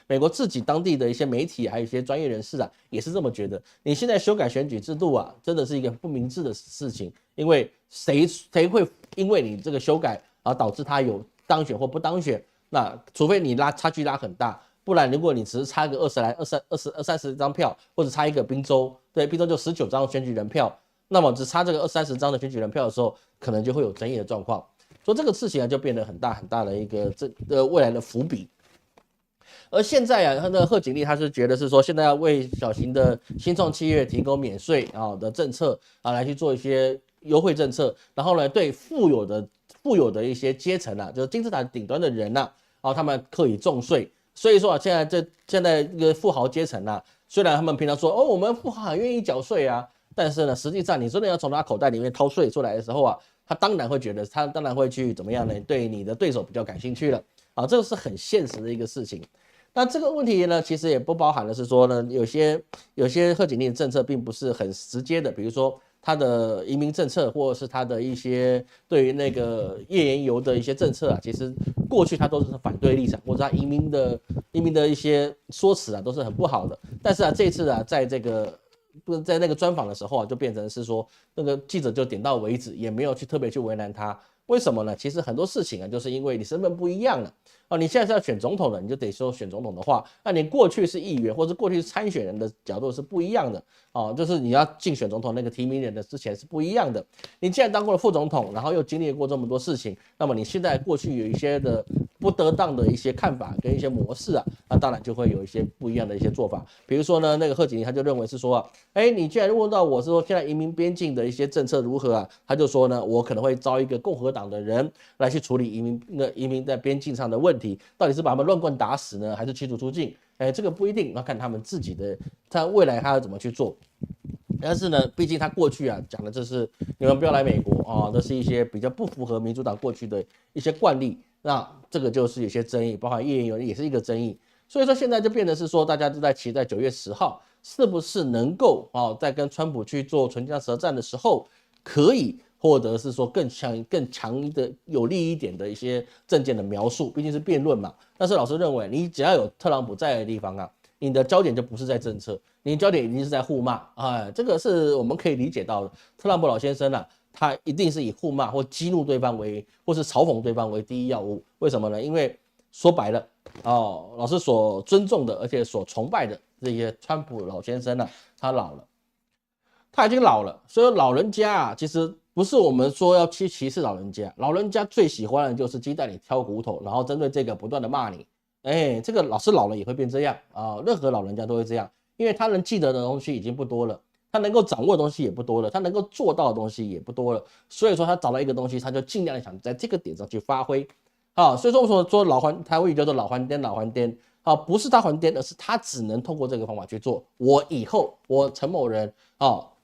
美国自己当地的一些媒体，还有一些专业人士啊，也是这么觉得。你现在修改选举制度啊，真的是一个不明智的事情，因为谁会因为你这个修改而导致他有当选或不当选？那除非你差距拉很大，不然如果你只是差个20-30张票，或者差一个宾州，对，宾州就19张选举人票，那么只差这个20-30张的选举人票的时候，可能就会有争议的状况。所以这个事情啊，就变得很大很大的一个未来的伏笔。而现在啊，他的贺锦丽他是觉得是说，现在要为小型的新创企业提供免税啊的政策啊，来去做一些优惠政策，然后呢，对富有的一些阶层啊，就是金字塔顶端的人呐，他们课以重税。所以说啊，现在这个富豪阶层啊，虽然他们平常说我们富豪很愿意缴税啊，但是呢，实际上你真的要从他口袋里面掏税出来的时候啊，他当然会觉得，他当然会去怎么样呢？对你的对手比较感兴趣了啊，这个是很现实的一个事情。那这个问题呢，其实也不包含的是说呢，有些贺锦丽的政策并不是很直接的，比如说他的移民政策，或者是他的一些对于那个页岩油的一些政策啊，其实过去他都是反对立场，或者他移民的一些说辞啊，都是很不好的。但是啊，这次啊，在那个专访的时候啊，就变成是说，那个记者就点到为止，也没有去特别去为难他。为什么呢？其实很多事情啊，就是因为你身份不一样了你现在是要选总统的，你就得说选总统的话。那你过去是议员或者过去是参选人的角度是不一样的就是你要竞选总统那个提名人的之前是不一样的。你既然当过了副总统，然后又经历过这么多事情，那么你现在过去有一些的不得当的一些看法跟一些模式啊，那当然就会有一些不一样的一些做法。比如说呢，那个贺锦丽他就认为是说你既然问到我是说现在移民边境的一些政策如何啊，他就说呢，我可能会招一个共和党的人来去处理移民在边境上的问题，到底是把他们乱棍打死呢，还是驱逐出境？这个不一定，要看他们自己的，他未来他要怎么去做。但是呢，毕竟他过去啊讲的这是你们不要来美国这是一些比较不符合民主党过去的一些惯例，那这个就是有些争议，包含页岩油也是一个争议。所以说现在就变成是说，大家都在期待9月10号是不是能够在跟川普去做唇枪舌战的时候，可以获得是说更强的有利一点的一些政见的描述，毕竟是辩论嘛。但是老师认为，你只要有特朗普在的地方啊，你的焦点就不是在政策，你的焦点一定是在互骂这个是我们可以理解到的。特朗普老先生啊，他一定是以互骂或激怒对方或是嘲讽对方为第一要务。为什么呢？因为说白了老师所尊重的而且所崇拜的这些川普老先生啊，他老了，他已经老了，所以老人家啊，其实不是我们说要去歧视老人家，老人家最喜欢的就是鸡蛋里挑骨头，然后针对这个不断的骂你。这个老师老了也会变这样任何老人家都会这样，因为他能记得的东西已经不多了，他能够掌握的东西也不多了，他能够做到的东西也不多了，所以说他找到一个东西，他就尽量想在这个点上去发挥所以说我们说台湾语叫做老还颠不是他还颠，而是他只能通过这个方法去做。我以后我陈某人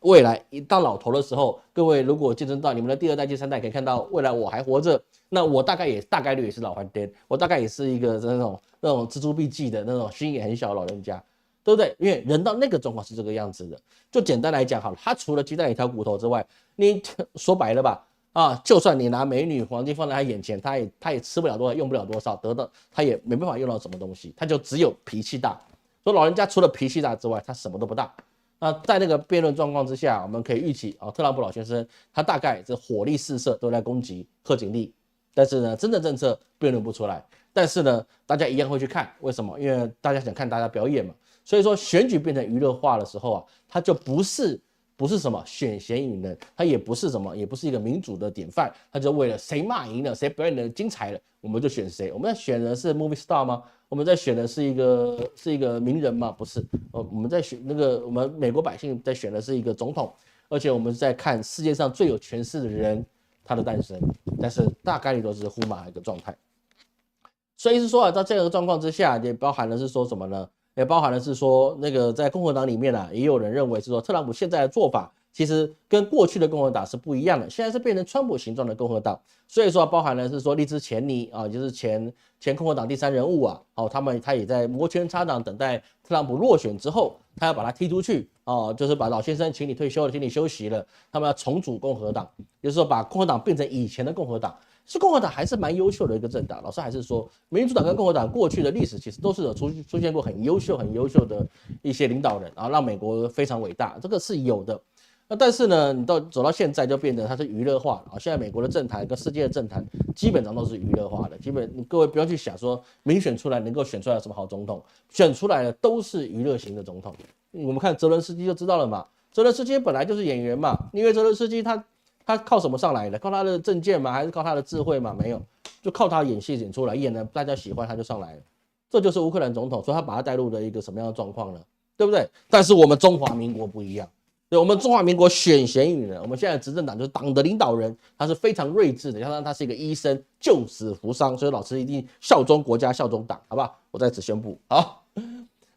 未来一当老头的时候，各位如果见证到你们的第2代、第3代，可以看到未来我还活着，那我大概率也是老还颠，我大概也是一个那种锱铢必较的那种心也很小的老人家对不对？因为人到那个状况是这个样子的。就简单来讲好了，他除了鸡蛋一条骨头之外，你说白了吧，就算你拿美女黄金放在他眼前，他也吃不了多少，用不了多少，得到他也没办法用到什么东西，他就只有脾气大。说老人家除了脾气大之外，他什么都不大。那在那个辩论状况之下，我们可以预期特朗普老先生他大概是火力四射都在攻击贺锦丽，但是呢，真的政策辩论不出来。但是呢，大家一样会去看，为什么？因为大家想看大家表演嘛。所以说选举变成娱乐化的时候它就不是什么选贤与能，它也不是什么，也不是一个民主的典范，它就为了谁骂赢了，谁表演的精彩了，我们就选谁。我们在选的是 movie star 吗？我们在选的是一个名人吗？不是，我们在选我们美国百姓在选的是一个总统，而且我们在看世界上最有权势的人他的诞生，但是大概率都是呼马一个状态。所以是说在这个状况之下，也包含的是说什么呢？也包含的是说，在共和党里面也有人认为是说，特朗普现在的做法其实跟过去的共和党是不一样的，现在是变成川普形状的共和党。所以说包含的是说，利兹钱尼就是前共和党第三人物他也在摩拳擦掌，等待特朗普落选之后，他要把他踢出去就是把老先生请你退休了，请你休息了，他们要重组共和党，就是说把共和党变成以前的共和党。是共和党还是蛮优秀的一个政党，老师还是说，民主党跟共和党过去的历史其实都是有出现过很优秀的一些领导人让美国非常伟大，这个是有的。但是呢，你走到现在就变得它是娱乐化了现在美国的政坛跟世界的政坛基本上都是娱乐化的，各位不要去想说民选出来能够选出来什么好总统，选出来的都是娱乐型的总统。我们看泽伦斯基就知道了嘛，泽伦斯基本来就是演员嘛，因为泽伦斯基他靠什么上来的？靠他的政见吗？还是靠他的智慧吗？没有，就靠他演戏演出来，演的大家喜欢他就上来了。这就是乌克兰总统，所以他把他带入了一个什么样的状况呢？对不对？但是我们中华民国不一样，对，我们中华民国选贤与能，我们现在执政党就是党的领导人，他是非常睿智的，加上他是一个医生，救死扶伤，所以老师一定效忠国家，效忠党，好不好？我在此宣布，好。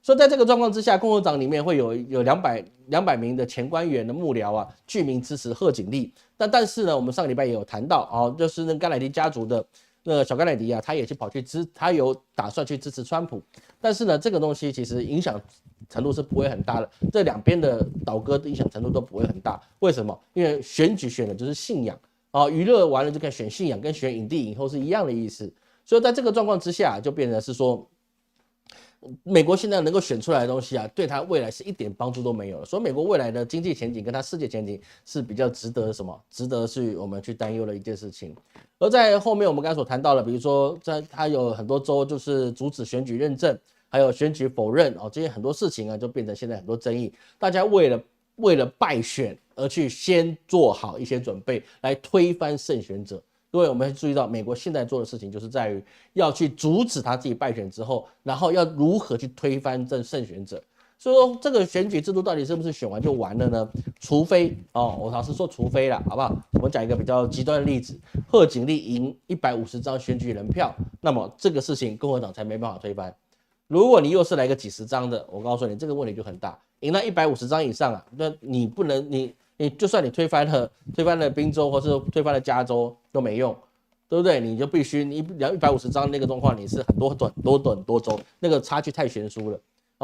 所以在这个状况之下，共和党里面会有200名的前官员的幕僚具名支持贺锦丽。但是呢，我们上个礼拜也有谈到就是那甘乃迪家族的那个小甘乃迪他也去跑去他有打算去支持川普。但是呢，这个东西其实影响程度是不会很大的，这两边的倒戈的影响程度都不会很大。为什么？因为选举选的就是信仰娱乐完了就可以选信仰，跟选影帝影后是一样的意思。所以在这个状况之下，就变成是说，美国现在能够选出来的东西对他未来是一点帮助都没有了。所以美国未来的经济前景跟他世界前景是比较值得去我们去担忧的一件事情。而在后面我们刚才所谈到的，比如说他有很多州就是阻止选举认证，还有选举否认这些很多事情就变成现在很多争议。大家为了败选而去先做好一些准备，来推翻胜选者。各位，我们会注意到，美国现在做的事情就是在于要去阻止他自己败选之后，然后要如何去推翻这胜选者。所以说，这个选举制度到底是不是选完就完了呢？除非我老实说，除非啦，好不好？我们讲一个比较极端的例子，贺锦丽赢150张选举人票，那么这个事情共和党才没办法推翻。如果你又是来个几十张的，我告诉你，这个问题就很大。赢到150张以上那你不能你就算你推翻了宾州或是推翻了加州都没用，对不对？你就必须你150张那个状况，你是很多州，那个差距太悬殊了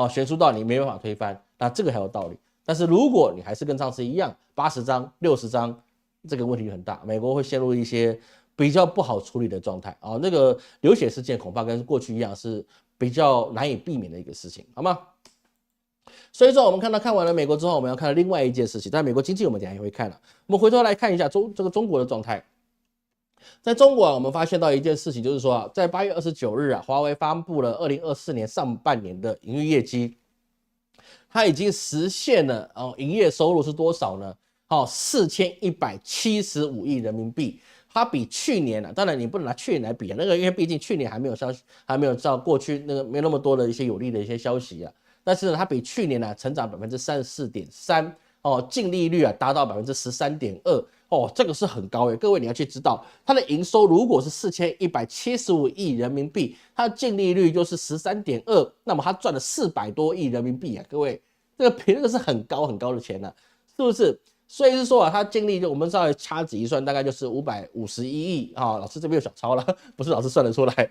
悬殊到你没办法推翻，那这个还有道理。但是如果你还是跟上次一样80张60张，这个问题就很大，美国会陷入一些比较不好处理的状态那个流血事件恐怕跟过去一样是比较难以避免的一个事情，好吗？所以说我们看完了美国之后，我们要看另外一件事情，但美国经济我们等一下也会看了。我们回头来看一下这个中国的状态。在中国我们发现到一件事情，就是说在8月29日华为发布了2024年上半年的营运业绩，它已经实现了营业收入是多少呢？4175亿人民币。它比去年当然你不能拿去年来比因为毕竟去年还没有照过去那个没那么多的一些有利的一些消息但是呢，它比去年成长34.3%净利率达到13.2%这个是很高各位你要去知道，它的营收如果是4175亿人民币，它的净利率就是13.2%，那么它赚了400多亿人民币各位，这个是很高的钱是不是？所以是说啊，它净利就我们稍微掐指一算，大概就是551亿啊。老师这边有小抄了，不是老师算得出来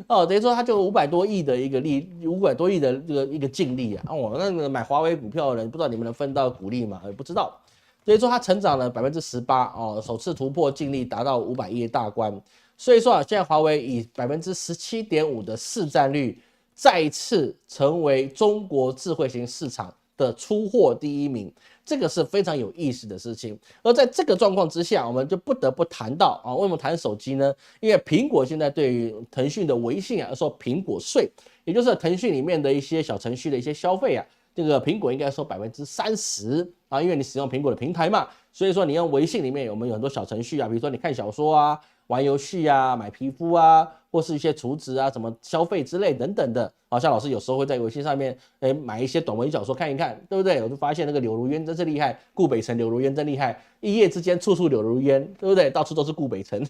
哦，等于说它就500多亿的一个500多亿的一个净利啊。哦，那个买华为股票的人，不知道你们能分到股利吗？不知道。所以说它成长了18%哦，首次突破净利达到500亿的大关。所以说啊，现在华为以17.5%的市占率，再一次成为中国智慧型市场的出货第一名，这个是非常有意思的事情。而在这个状况之下，我们就不得不谈到啊，为什么谈手机呢？因为苹果现在对于腾讯的微信啊，说苹果税，也就是腾讯里面的一些小程序的一些消费啊，这个苹果应该收30%啊，因为你使用苹果的平台嘛，所以说你用微信里面我们有很多小程序啊，比如说你看小说啊。玩游戏啊，买皮肤啊，或是一些储值啊，什么消费之类等等的，好像老师有时候会在微信上面，买一些短文小说看一看，对不对？我就发现那个柳如烟真是厉害，顾北辰、柳如烟真厉害，一夜之间处处柳如烟，对不对？到处都是顾北辰，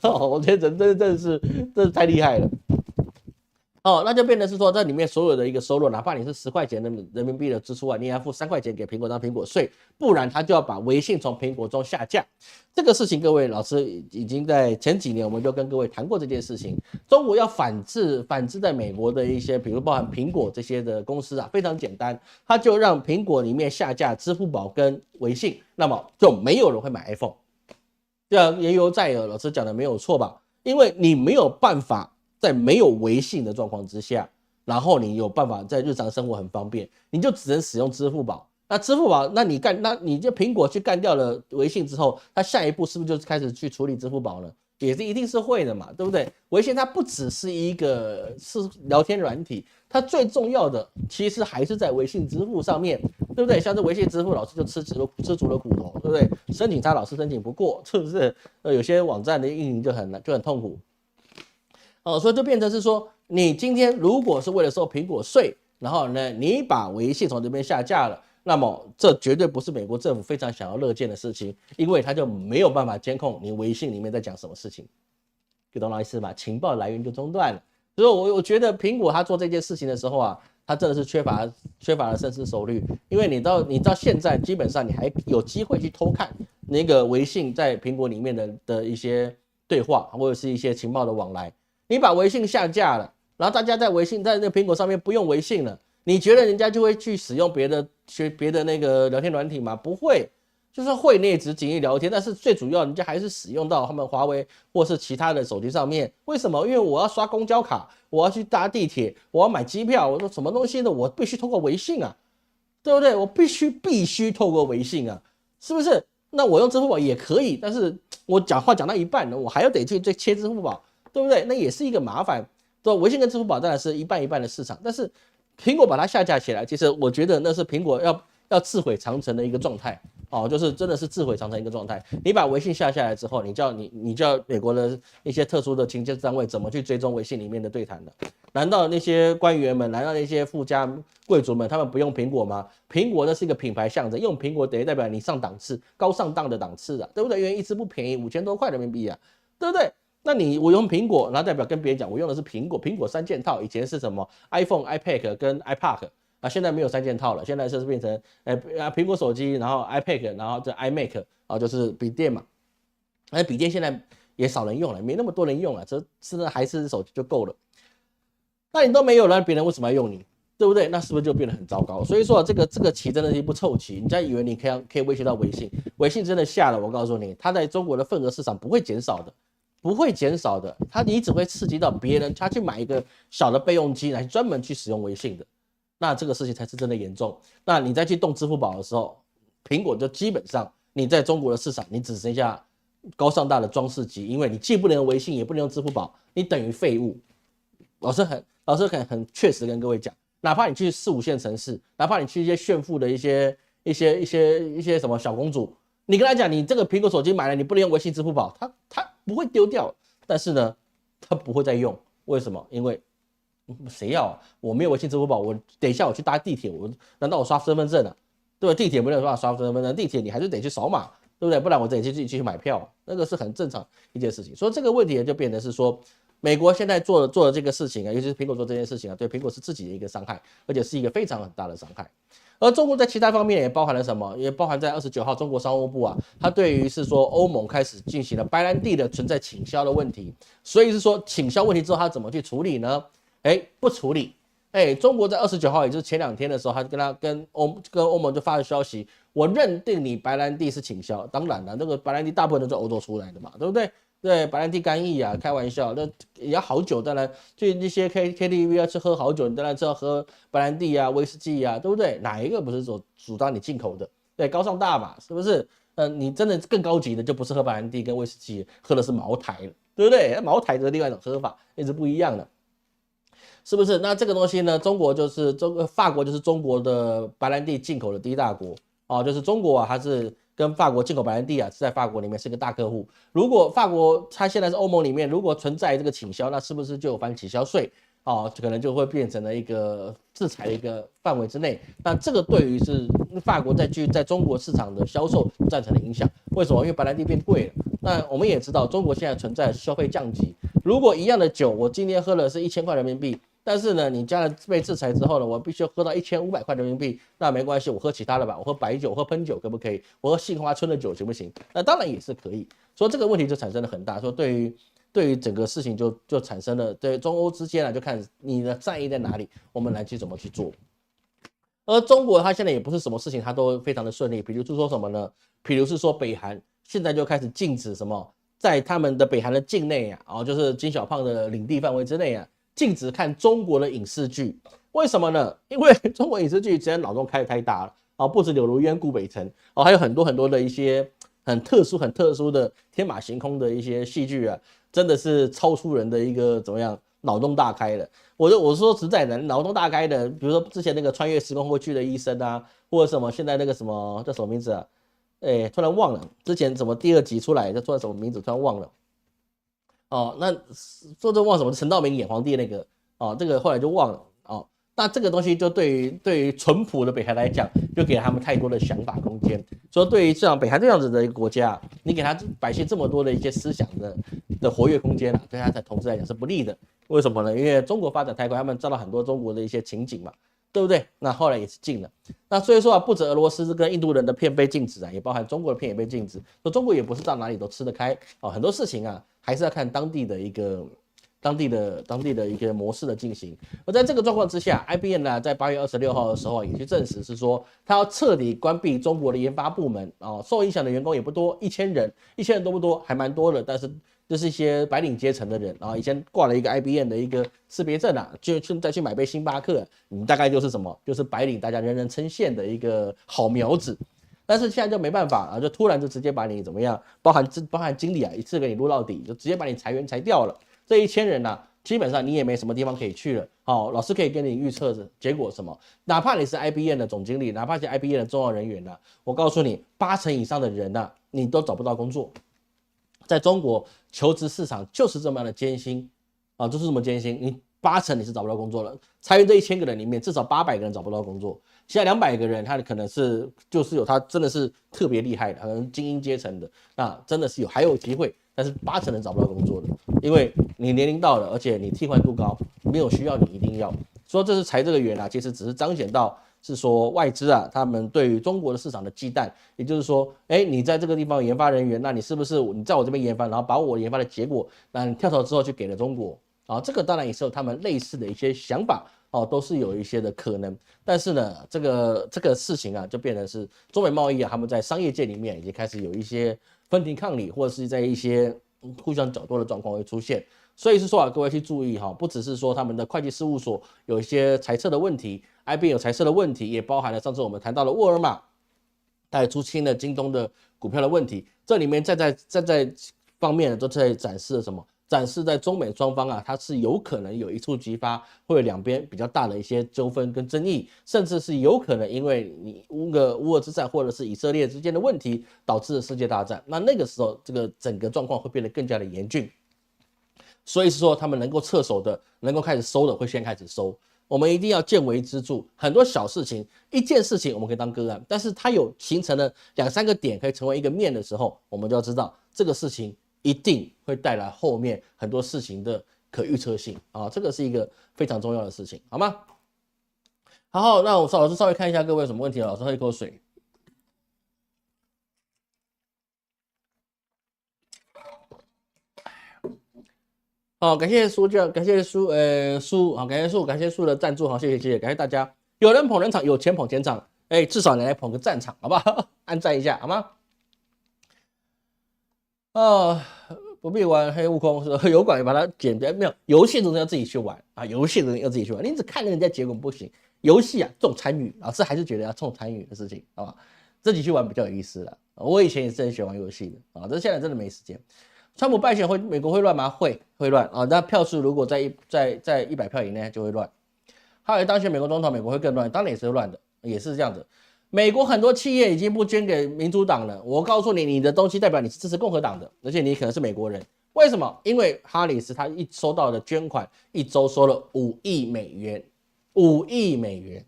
我觉得真的是太厉害了。哦，那就变成是说，这里面所有的一个收入，哪怕你是10块钱的人民币的支出啊，你也要付3块钱给苹果当苹果税，不然他就要把微信从苹果中下架。这个事情，各位老师已经在前几年我们就跟各位谈过这件事情。中国要反制在美国的一些，比如包含苹果这些的公司啊，非常简单，他就让苹果里面下架支付宝跟微信，那么就没有人会买 iPhone。这样言犹在耳，老师讲的没有错吧？因为你没有办法。在没有微信的状况之下，然后你有办法在日常生活很方便，你就只能使用支付宝。那支付宝，那你就苹果去干掉了微信之后，它下一步是不是就开始去处理支付宝呢？也是一定是会的嘛，对不对？微信它不只是一个是聊天软体，它最重要的其实还是在微信支付上面，对不对？像是微信支付，老师就吃足了苦头，对不对？申请它老是申请不过，是不是？有些网站的运营就很痛苦。所以就变成是说，你今天如果是为了收苹果税，然后呢，你把微信从这边下架了，那么这绝对不是美国政府非常想要乐见的事情，因为他就没有办法监控你微信里面在讲什么事情，懂我意思吧？情报来源就中断了。所以我觉得苹果他做这件事情的时候啊，他真的是缺乏了深思熟虑，因为你到现在基本上你还有机会去偷看那个微信在苹果里面的一些对话或者是一些情报的往来。你把微信下架了，然后大家在那个苹果上面不用微信了，你觉得人家就会去使用别的那个聊天软体吗？不会，就是会你也只仅易聊天，但是最主要人家还是使用到他们华为或是其他的手机上面。为什么？因为我要刷公交卡，我要去搭地铁，我要买机票，我说什么东西的，我必须透过微信啊，对不对？我必须透过微信啊，是不是？那我用支付宝也可以，但是我讲话讲到一半呢，我还要得去切支付宝。对不对？那也是一个麻烦。对，微信跟支付宝当然是一半一半的市场，但是苹果把它下架起来，其实我觉得那是苹果要自毁长城的一个状态哦，就是真的是自毁长城一个状态。你把微信下来之后，你叫美国的一些特殊的情报单位怎么去追踪微信里面的对谈的？难道那些官员们，难道那些富家贵族们，他们不用苹果吗？苹果那是一个品牌象征，用苹果等于代表你上档次，高上档的档次啊，对不对？因为一支不便宜，5000多块人民币啊，对不对？那我用苹果，然后代表跟别人讲，我用的是苹果3件套，以前是什么 iPhone、iPad 跟 iPad 啊，现在没有3件套了，现在是变成苹果手机，然后 iPad， 然后这 iMac 啊，就是笔电嘛。那笔电现在也少人用了，没那么多人用了，这真的还是手机就够了。那你都没有了，别人为什么要用你？对不对？那是不是就变得很糟糕？所以说这个棋真的是一步臭棋。你再以为你可以威胁到微信，微信真的下了，我告诉你，它在中国的份额市场不会减少的。不会减少的，你只会刺激到别人，他去买一个小的备用机来专门去使用微信的，那这个事情才是真的严重。那你再去动支付宝的时候，苹果就基本上你在中国的市场，你只剩下高上大的装饰机，因为你既不能用微信，也不能用支付宝，你等于废物。老师很确实跟各位讲，哪怕你去4、5线城市，哪怕你去一些炫富的一些什么小公主，你跟他讲，你这个苹果手机买了，你不能用微信、支付宝，他不会丢掉，但是呢，他不会再用。为什么？因为谁要啊？我没有微信、支付宝，我等一下我去搭地铁，难道我刷身份证啊？对吧？地铁没有办法刷身份证，地铁你还是得去扫码，对不对？不然我得去自己去买票，那个是很正常一件事情。所以这个问题就变成是说，美国现在做的这个事情啊，尤其是苹果做这件事情啊，对苹果是自己的一个伤害，而且是一个非常很大的伤害。而中国在其他方面也包含了什么？也包含在29号中国商务部啊，它对于是说欧盟开始进行了白兰地的存在倾销的问题，所以是说倾销问题之后，它怎么去处理呢？不处理。中国在29号，也就是前2天的时候，他跟欧盟就发了消息，我认定你白兰地是倾销。当然了，那个白兰地大部分都是欧洲出来的嘛，对不对？对，白兰地干邑啊，开玩笑，那也要好酒，当然就那些 KTV 要去喝好酒，你当然知道喝白兰地啊、威士忌啊，对不对？哪一个不是主张你进口的？对，高尚大嘛，是不是？你真的更高级的就不是喝白兰地跟威士忌，喝的是茅台了，对不对？茅台是另外一种喝法，也是不一样的。是不是？那这个东西呢？法国就是中国的白兰地进口的第一大国哦，就是中国啊，它是跟法国进口白兰地啊，是在法国里面是个大客户。如果法国它现在是欧盟里面，如果存在这个倾销，那是不是就有反倾销税？哦，可能就会变成了一个制裁的一个范围之内。那这个对于是法国在中国市场的销售造成的影响。为什么？因为白兰地变贵了。那我们也知道，中国现在存在消费降级。如果一样的酒，我今天喝的是1000块人民币。但是呢，你将来被制裁之后呢，我必须喝到1500块人民币，那没关系，我喝其他的吧，我喝白酒，我喝喷酒可不可以？我喝杏花村的酒行不行？那当然也是可以。所以这个问题就产生了很大，说对于整个事情就产生了，对中欧之间啊，就看你的善意在哪里，我们来去怎么去做。而中国它现在也不是什么事情它都非常的顺利，比如说什么呢？比如是说北韩现在就开始禁止什么，在他们的北韩的境内啊，就是金小胖的领地范围之内啊。禁止看中国的影视剧，为什么呢？因为中国影视剧实在脑洞开得太大了啊！不止柳如渊、顾北辰哦，还有很多的一些很特殊的天马行空的一些戏剧啊，真的是超出人的一个怎么样脑洞大开的。我说实在的，脑洞大开的，比如说之前那个穿越时空过去的医生啊，或者什么现在那个什么叫什么名字啊？突然忘了，之前怎么第2集出来叫做什么名字，突然忘了。哦，那说这忘什么？陈道明演皇帝那个哦，这个后来就忘了哦。那这个东西就对于淳朴的北韩来讲，就给他们太多的想法空间。说对于像北韩这样子的一个国家，你给他百姓这么多的一些思想的活跃空间啊，对他的统治来讲是不利的。为什么呢？因为中国发展太快，他们照到很多中国的一些情景嘛，对不对？那后来也是禁了。那所以说啊，不止俄罗斯跟印度人的片被禁止啊，也包含中国的片也被禁止。说中国也不是到哪里都吃得开哦，很多事情啊。还是要看当地的一个模式的进行。而在这个状况之下 ，IBM 呢在8月26号的时候也去证实是说，它要彻底关闭中国的研发部门啊，受影响的员工也不多，1000人，1000人多不多？还蛮多的，但是就是一些白领阶层的人啊，以前挂了一个 IBM 的一个识别证啊，再去买杯星巴克，你大概就是什么？就是白领大家人人称羡的一个好苗子。但是现在就没办法啊，就突然就直接把你怎么样，包含经理啊，一次给你撸到底，就直接把你裁掉了。这1000人啊，基本上你也没什么地方可以去了。好，老师可以跟你预测的结果什么？哪怕你是 IBM 的总经理，哪怕是 IBM 的重要人员啊，我告诉你，80%以上的人啊，你都找不到工作。在中国求职市场就是这么样的艰辛啊，就是这么艰辛。你80%你是找不到工作了，裁员这1000个人里面，至少800个人找不到工作。现在200个人，他可能是就是有他真的是特别厉害的，可能精英阶层的，那真的是还有机会，但是80%人找不到工作的，因为你年龄到了，而且你替换度高，没有需要你一定要说这是裁这个员啊，其实只是彰显到是说外资啊，他们对于中国的市场的忌惮，也就是说，你在这个地方研发人员，那你是不是你在我这边研发，然后把我研发的结果，那你跳槽之后去给了中国啊？这个当然也是有他们类似的一些想法。都是有一些的可能，但是呢，这个事情啊，就变成是中美贸易啊，他们在商业界里面已经开始有一些分庭抗礼，或者是在一些互相角斗的状况会出现。所以是说啊，各位去注意哈，不只是说他们的会计事务所有一些财测的问题 ，IBM 有财测的问题，也包含了上次我们谈到的沃尔玛，它也出清了京东的股票的问题。这里面在方面都在展示了什么？展示在中美双方啊，它是有可能有一触即发，会有两边比较大的一些纠纷跟争议，甚至是有可能因为你乌俄之战或者是以色列之间的问题导致了世界大战。那个时候，这个整个状况会变得更加的严峻。所以是说，他们能够撤手的，能够开始收的，会先开始收。我们一定要见微知著，很多小事情，一件事情我们可以当个案，但是它有形成了2、3个点，可以成为一个面的时候，我们就要知道这个事情一定会带来后面很多事情的可预测性啊，这个是一个非常重要的事情，好吗？好，那我老师稍微看一下各位有什么问题，老师喝一口水。好，感谢苏教，感谢苏苏，好，感谢苏的赞助，好，谢谢，感谢大家。有人捧人场，有钱捧钱场，至少你来捧个战场，好不好？按赞一下，好吗？不必玩黑悟空，是油管把它剪掉，没有游戏的人要自己去玩啊，游戏的人要自己去玩，你只看人家结果不行。游戏啊，重参与，老师还是觉得要重参与的事情，好吧？自己去玩比较有意思了。我以前也是很喜欢玩游戏的啊，但是现在真的没时间。川普败选美国会乱吗？会乱啊！那票数如果在100票以内就会乱。哈尔当选美国总统，美国会更乱，当然也是乱的，也是这样子。美国很多企业已经不捐给民主党了。我告诉你，你的东西代表你是支持共和党的，而且你可能是美国人。为什么？因为哈里斯他一收到的捐款，一周收了5亿美元，5亿美元。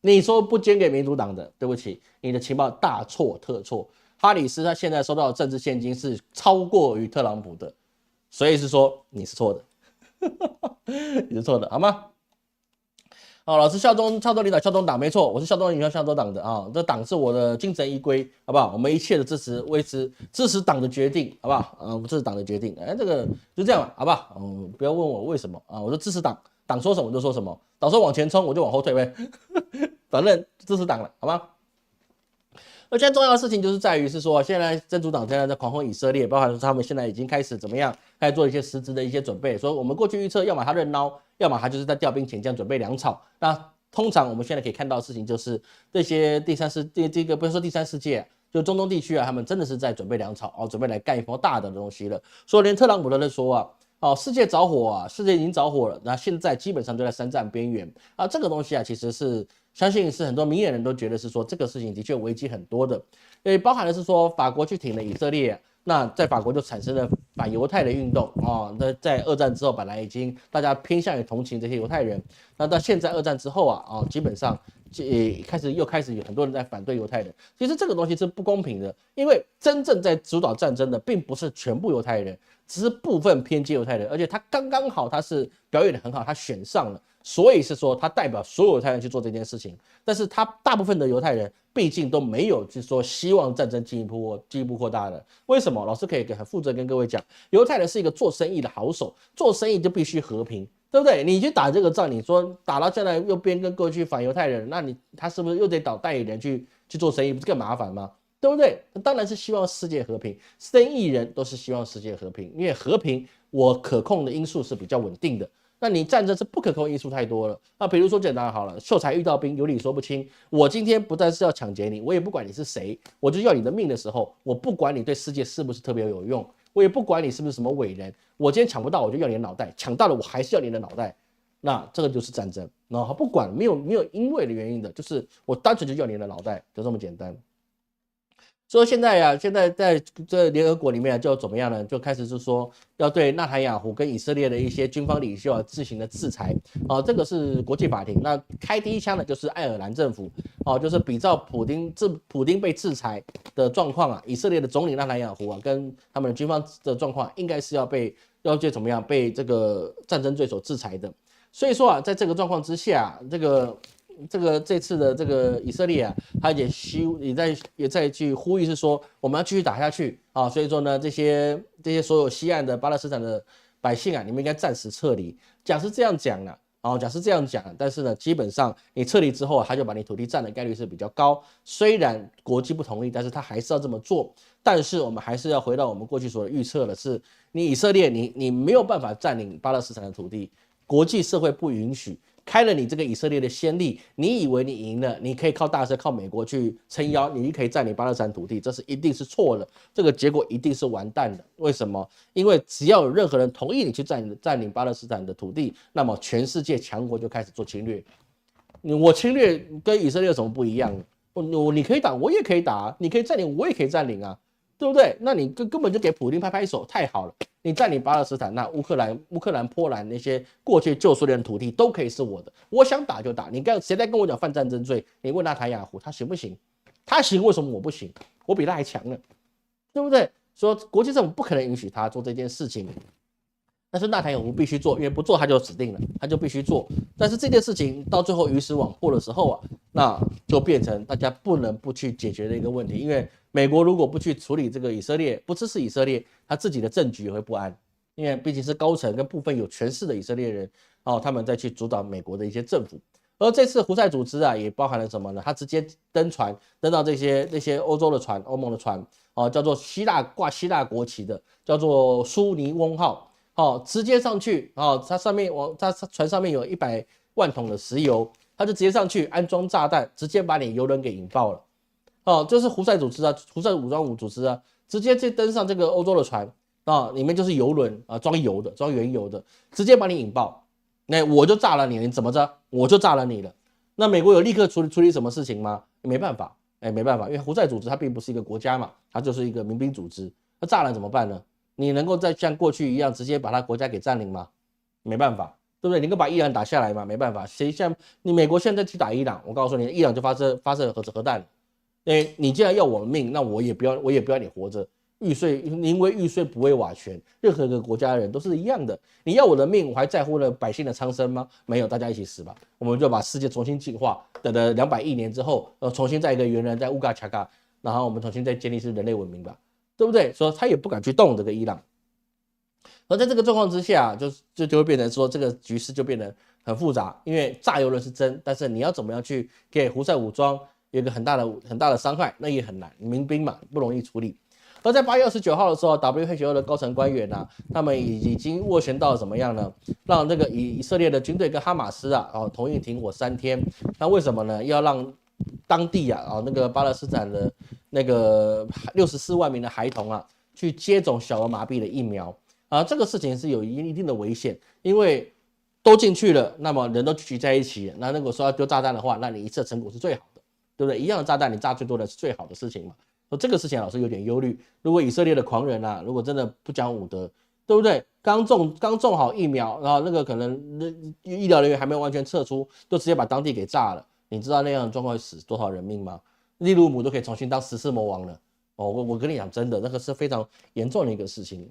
你说不捐给民主党的，对不起，你的情报大错特错。哈里斯他现在收到的政治现金是超过于特朗普的，所以是说你是错的，你是错的，好吗？好，老师效忠领导效忠党，没错，我是效忠领导效忠党的啊，这党是我的精神依归，好不好？我们一切的支持党的决定，好不好？支持党的决定，这个就这样了，好不好？不要问我为什么啊，我就支持党，党说什么我就说什么，党说往前冲我就往后退呗，反正支持党了，好吗？而现在重要的事情就是在于是说，现在真主党现在在狂轰以色列，包含说他们现在已经开始怎么样，开始做一些实质的一些准备。所以我们过去预测，要么他认孬，要么他就是在调兵遣将，准备粮草。那通常我们现在可以看到的事情就是，这些这个不是说第三世界，就中东地区啊，他们真的是在准备粮草哦，准备来干一波大的东西了。所以连特朗普都在说啊，世界着火啊，世界已经着火了，那现在基本上就在三战边缘啊，这个东西啊，其实是。相信是很多明眼人都觉得是说这个事情的确危机很多的，包含的是说法国去挺了以色列，那在法国就产生了反犹太的运动啊。那在二战之后，本来已经大家偏向于同情这些犹太人，那到现在二战之后基本上又开始有很多人在反对犹太人。其实这个东西是不公平的，因为真正在主导战争的并不是全部犹太人，只是部分偏激犹太人，而且他刚刚好他是表演的很好，他选上了。所以是说，他代表所有犹太人去做这件事情，但是他大部分的犹太人毕竟都没有，就是说希望战争进一步扩大的。为什么？老师可以很负责跟各位讲，犹太人是一个做生意的好手，做生意就必须和平，对不对？你去打这个仗，你说打到现在又变跟过去反犹太人，那他是不是又得找代理人去做生意，不是更麻烦吗？对不对？当然是希望世界和平，生意人都是希望世界和平，因为和平我可控的因素是比较稳定的。那你战争是不可控因素太多了。那比如说简单好了，秀才遇到兵，有理说不清。我今天不但是要抢劫你，我也不管你是谁，我就要你的命的时候，我不管你对世界是不是特别有用，我也不管你是不是什么伟人，我今天抢不到，我就要你的脑袋，抢到了我还是要你的脑袋。那这个就是战争。然后不管没有因为的原因的，就是我单纯就要你的脑袋，就这么简单。所以现在在这联合国里面就怎么样呢？就开始是说要对纳坦雅胡跟以色列的一些军方领袖自行的制裁这个是国际法庭。那开第一枪的就是爱尔兰政府就是比照普丁被制裁的状况以色列的总理纳坦雅胡跟他们的军方的状况应该是要怎么样被这个战争罪所制裁的。所以说在这个状况之下，这次的这个以色列他也在去呼吁是说我们要继续打下去所以说呢，这些所有西岸的巴勒斯坦的百姓你们应该暂时撤离。讲是这样讲的讲是这样讲，但是呢，基本上你撤离之后他就把你土地占的概率是比较高。虽然国际不同意，但是他还是要这么做。但是我们还是要回到我们过去所预测的是，你以色列你没有办法占领巴勒斯坦的土地，国际社会不允许。开了你这个以色列的先例，你以为你赢了，你可以靠大赦靠美国去撑腰，你就可以占领巴勒斯坦土地，这是一定是错的，这个结果一定是完蛋的。为什么？因为只要有任何人同意你去占领巴勒斯坦的土地，那么全世界强国就开始做侵略。我侵略跟以色列有什么不一样？你可以打，我也可以打，你可以占领，我也可以占领啊，对不对？那你根本就给普丁拍拍手，太好了。你占领巴勒斯坦，那乌克兰、波兰那些过去旧苏联的土地都可以是我的，我想打就打。你谁在跟我讲犯战争罪？你问纳坦雅胡，他行不行？他行，为什么我不行？我比他还强呢，对不对？说国际政府不可能允许他做这件事情。但是纳坦雅胡必须做，因为不做他就死定了，他就必须做。但是这件事情到最后鱼死网破的时候啊，那就变成大家不能不去解决的一个问题。因为美国如果不去处理这个以色列，不支持以色列，他自己的政局也会不安。因为毕竟是高层跟部分有权势的以色列人他们再去主导美国的一些政府。而这次胡塞组织啊，也包含了什么呢？他直接登船，登到那些欧洲的船、欧盟的船叫做挂希腊国旗的，叫做苏尼翁号。直接上去它船上面有100万桶的石油，他就直接上去安装炸弹，直接把你油轮给引爆了。就是胡塞组织啊，胡塞武装组织啊，直接登上这个欧洲的船里面就是油轮装油的，装原油的，直接把你引爆。那我就炸了你，你怎么着？我就炸了你了。那美国有立刻处理什么事情吗？没办法，没办法，因为胡塞组织它并不是一个国家嘛，它就是一个民兵组织。那炸了怎么办呢？你能够再像过去一样直接把他国家给占领吗？没办法，对不对？你能够把伊朗打下来吗？没办法。你美国现在去打伊朗，我告诉你，伊朗就发射核弹。你既然要我的命，那我也不要你活着。宁为玉碎不为瓦全，任何一个国家的人都是一样的。你要我的命，我还在乎了百姓的苍生吗？没有，大家一起死吧。我们就把世界重新进化，等了200亿年之后，重新在一个猿人在乌嘎恰嘎，然后我们重新再建立是人类文明吧。对不对？所以他也不敢去动这个伊朗，而在这个状况之下，就会变成说这个局势就变得很复杂，因为炸油轮是真，但是你要怎么样去给胡塞武装有一个很大的伤害，那也很难，民兵嘛不容易处理。而在8月29号的时候 ，WHO 的高层官员他们已经斡旋到怎么样呢？让这个以色列的军队跟哈马斯同意停火3天。那为什么呢？要让当地那个巴勒斯坦的那个64万名的孩童去接种小儿麻痹的疫苗这个事情是有一定的危险，因为都进去了，那么人都聚集在一起，那如果说要丢炸弹的话，那你一次成果是最好的，对不对？一样的炸弹你炸最多的是最好的事情嘛。这个事情老师有点忧虑，如果以色列的狂人如果真的不讲武德，对不对？刚种好疫苗，然后那个可能医疗人员还没有完全撤出，就直接把当地给炸了。你知道那样的状况会死多少人命吗？利鲁姆都可以重新当14魔王了。我跟你讲，真的，那个是非常严重的一个事情。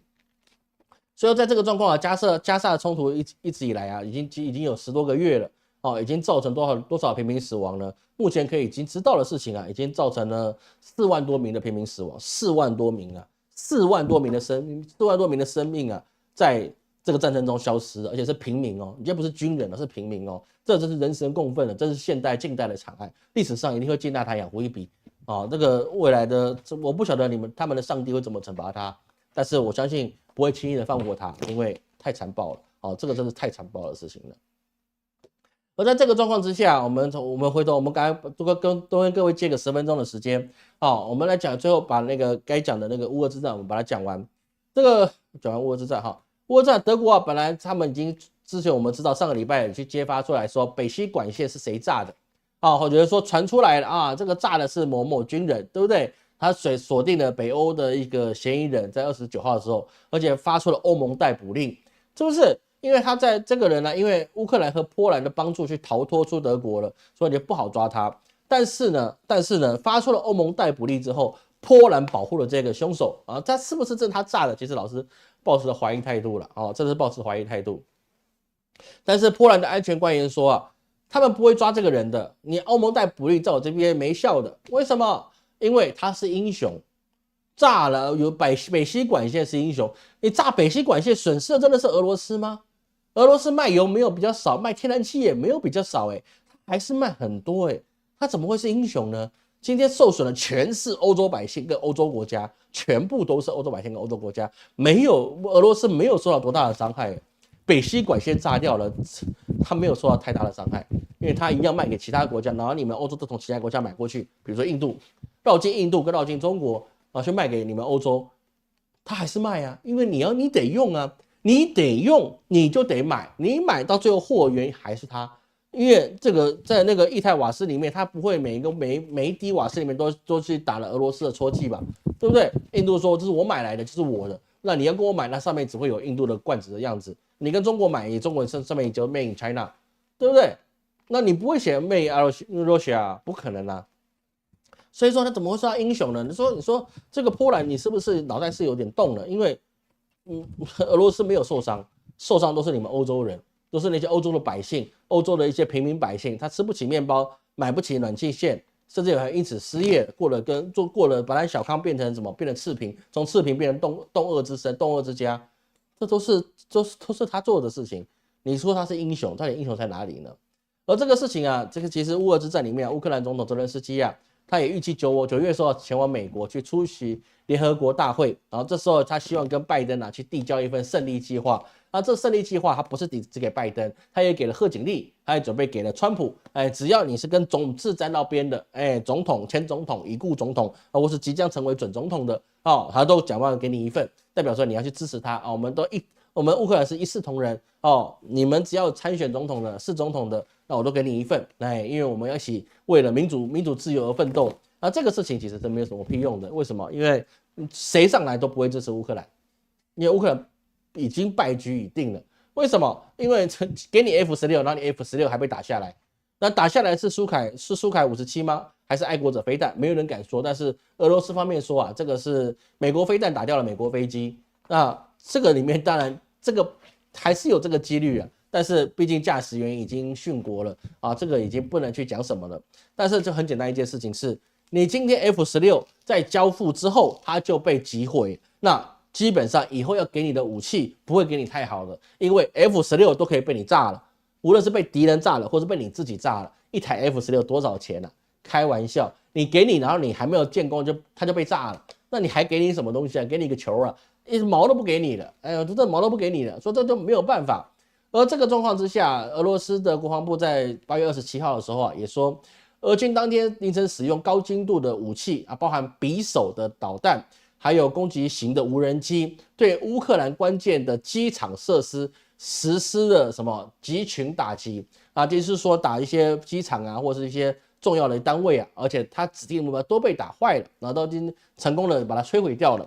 所以在这个状况加沙的冲突一直以来已经有10多个月了已经造成多少平民死亡呢？目前已经知道的事情已经造成了4万多名的平民死亡，4万多名4万多名的生命在这个战争中消失了，而且是平民你今天不是军人是平民这真是人神共愤的，这是近代的惨案，历史上一定会进纳坦雅胡一笔这个未来的我不晓得他们的上帝会怎么惩罚他，但是我相信不会轻易的放过他，因为太残暴了这个真是太残暴的事情了。而在这个状况之下，我们回头，我们刚才都跟各位借个10分钟的时间我们来讲，最后把那个该讲的那个乌俄之战，我们把它讲完。讲完乌俄之战乌俄战德国本来他们已经之前我们知道上个礼拜去揭发出来说北溪管线是谁炸的或者说传出来了这个炸的是某某军人，对不对？他锁定了北欧的一个嫌疑人，在29号的时候，而且发出了欧盟逮捕令，是不是？因为他在这个人因为乌克兰和波兰的帮助去逃脱出德国了，所以也不好抓他。但是呢，发出了欧盟逮捕令之后，波兰保护了这个凶手他是不是真他炸的？其实老师抱持了怀疑态度了这是抱持怀疑态度。但是波兰的安全官员说他们不会抓这个人的，你欧盟逮捕令在我这边没效的。为什么？因为他是英雄。炸了有北溪管线是英雄，你炸北溪管线损失的真的是俄罗斯吗？俄罗斯卖油没有比较少，卖天然气也没有比较少还是卖很多他怎么会是英雄呢？今天受损的全是欧洲百姓跟欧洲国家，全部都是欧洲百姓跟欧洲国家，俄罗斯没有受到多大的伤害北溪管线炸掉了，他没有受到太大的伤害，因为他一样卖给其他国家，然后你们欧洲都从其他国家买过去，比如说印度，绕进印度跟绕进中国去卖给你们欧洲，他还是卖因为你得用你得用，你就得买，你买到最后货源还是他，因为这个在那个液态瓦斯里面，他不会每一滴瓦斯里面都去打了俄罗斯的戳记吧，对不对？印度说这是我买来的，这是我的，那你要跟我买，那上面只会有印度的罐子的样子，你跟中国买，中国上面就 Made in China， 对不对？那你不会写 Made in Russia， 不可能所以说他怎么会说他英雄呢？你说这个波兰，你是不是脑袋是有点动了？因为俄罗斯没有受伤，受伤都是你们欧洲人，都是那些欧洲的百姓，欧洲的一些平民百姓，他吃不起面包，买不起暖气线，甚至有人因此失业，过了本来小康变成什么？变成赤贫，从赤贫变成冻饿之身、冻饿之家，这都是他做的事情。你说他是英雄，到底英雄在哪里呢？而这个事情啊，这个其实乌俄之战里面，乌克兰总统泽连斯基啊，他也预计9月的时候前往美国去出席联合国大会，然后这时候他希望跟拜登啊去递交一份胜利计划。那这胜利计划他不是只给拜登，他也给了贺锦丽，他也准备给了川普。只要你是跟总制沾到边的，总统、前总统、已故总统或是即将成为准总统的他都讲话给你一份，代表说你要去支持他我们乌克兰是一视同仁你们只要参选总统的、是总统的，那我都给你一份。因为我们要一起为了民主自由而奋斗。那这个事情其实真没有什么屁用的。为什么？因为谁上来都不会支持乌克兰，因为乌克兰已经败局已定了。为什么？因为给你 F16，然后你 F16还被打下来。那打下来是苏凯57吗？还是爱国者飞弹？没有人敢说。但是俄罗斯方面说啊，这个是美国飞弹打掉了美国飞机。那这个里面当然这个还是有这个几率啊，但是毕竟驾驶员已经殉国了这个已经不能去讲什么了。但是就很简单一件事情是，你今天 F16在交付之后，它就被击毁，那基本上以后要给你的武器不会给你太好的，因为 F16都可以被你炸了，无论是被敌人炸了，或是被你自己炸了。一台 F16多少钱啊？开玩笑，你给你，然后你还没有建功它就被炸了，那你还给你什么东西啊？给你一个球啊？毛都不给你了，这毛都不给你了，所以这就没有办法。而这个状况之下，俄罗斯的国防部在8月27号的时候也说，俄军当天凌晨使用高精度的武器包含匕首的导弹，还有攻击型的无人机，对乌克兰关键的机场设施实施了什么集群打击就是说打一些机场或是一些重要的单位而且他指定的目标都被打坏了，然后都已经成功的把它摧毁掉了。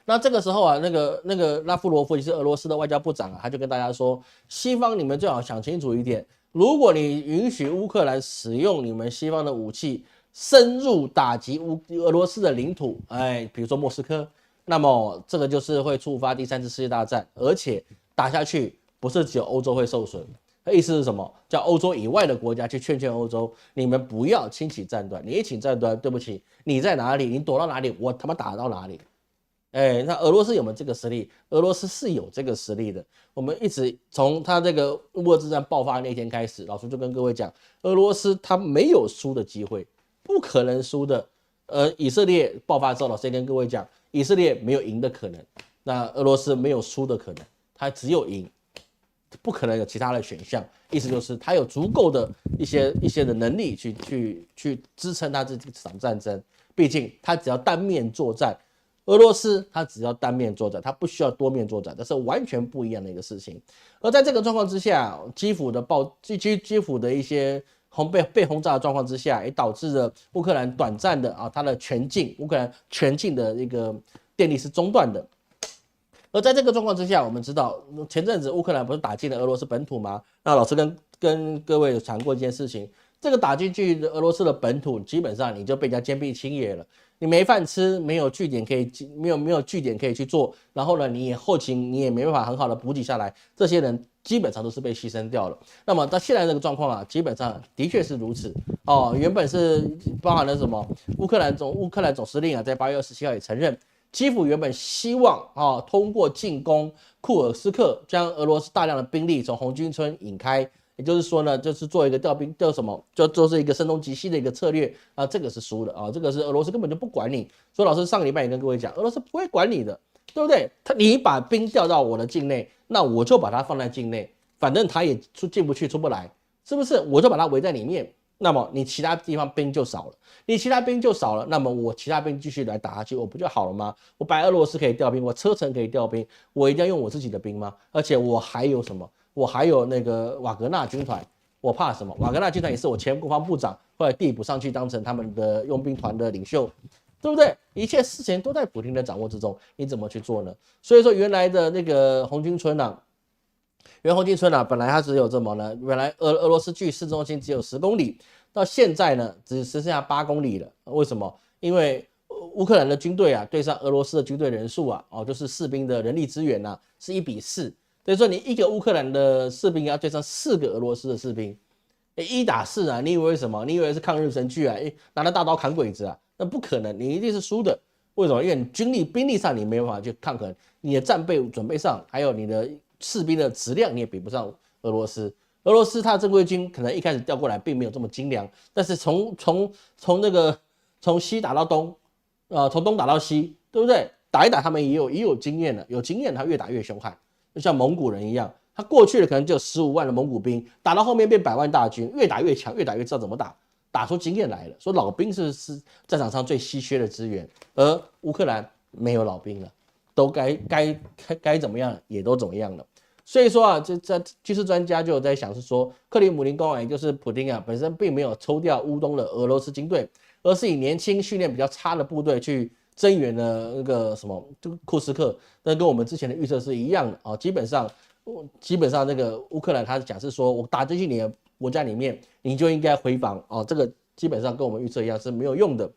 那这个时候那个拉夫罗夫也是俄罗斯的外交部长他就跟大家说，西方你们最好想清楚一点，如果你允许乌克兰使用你们西方的武器深入打击俄罗斯的领土，比如说莫斯科，那么这个就是会触发第3次世界大战，而且打下去不是只有欧洲会受损。意思是什么？叫欧洲以外的国家去劝欧洲，你们不要轻启战端，你一起战端，对不起，你在哪里，你躲到哪里，我他妈打到哪里。那俄罗斯有没有这个实力？俄罗斯是有这个实力的。我们一直从他这个乌俄之战爆发那天开始，老师就跟各位讲，俄罗斯他没有输的机会，不可能输的。以色列爆发之后，老师也跟各位讲，以色列没有赢的可能，那俄罗斯没有输的可能，他只有赢，不可能有其他的选项。意思就是他有足够的一些的能力去支撑他这场战争。毕竟他只要单面作战。俄罗斯它只要单面作战，它不需要多面作战，这是完全不一样的一个事情。而在这个状况之下，基辅的一些被轰炸的状况之下，也导致了乌克兰短暂的它的乌克兰全境的一个电力是中断的。而在这个状况之下，我们知道前阵子乌克兰不是打进了俄罗斯本土吗？那老师跟各位有谈过一件事情，这个打进去的俄罗斯的本土，基本上你就被人家坚壁清野了。你没饭吃，没有据点可以去做，然后呢，你后勤你也没办法很好的补给下来，这些人基本上都是被牺牲掉了。那么到现在这个状况基本上的确是如此原本是包含了什么？乌克兰总司令在8月27号也承认，基辅原本希望通过进攻库尔斯克，将俄罗斯大量的兵力从红军村引开。也就是说呢，就是做一个调兵叫什么，就是一个声东击西的一个策略这个是输的这个是俄罗斯根本就不管你。所以老师上个礼拜也跟各位讲，俄罗斯不会管你的，对不对？你把兵调到我的境内，那我就把它放在境内，反正他也进不去出不来，是不是？我就把它围在里面，那么你其他地方兵就少了，那么我其他兵继续来打下去，我不就好了吗？我白俄罗斯可以调兵，我车臣可以调兵，我一定要用我自己的兵吗？而且我还有什么？我还有那个瓦格纳军团，我怕什么？瓦格纳军团也是我前国防部长后来递补上去当成他们的佣兵团的领袖，对不对？一切事情都在普丁的掌握之中，你怎么去做呢？所以说原来的那个红军村本来它只有这么呢，原来俄罗斯距市中心只有10公里，到现在呢只剩下8公里了。为什么？因为乌克兰的军队对上俄罗斯的军队人数就是士兵的人力资源是1比4。等于说你一个乌克兰的士兵要对上4个俄罗斯的士兵，1打4啊！你以为什么？你以为是抗日神剧啊？拿着大刀砍鬼子啊？那不可能，你一定是输的。为什么？因为你军力、兵力上你没有办法去抗衡，你的战备准备上，还有你的士兵的质量，你也比不上俄罗斯。俄罗斯它的正规军可能一开始调过来并没有这么精良，但是从西打到东，从东打到西，对不对？打一打他们也有经验了，有经验他越打越凶悍，就像蒙古人一样，他过去的可能就有15万的蒙古兵，打到后面变100万大军，越打越强，越打越知道怎么打，打出经验来了。说老兵是战场上最稀缺的资源，而乌克兰没有老兵了，都该怎么样也都怎么样了。所以说啊，这军事专家就有在想，是说克里姆林宫也就是普丁啊，本身并没有抽调乌东的俄罗斯军队，而是以年轻训练比较差的部队去增援的那个什么库斯克，那跟我们之前的预测是一样的啊。基本上那个乌克兰他讲是说，我打进去你的国家里面，你就应该回防哦。这个基本上跟我们预测一样是没有用的。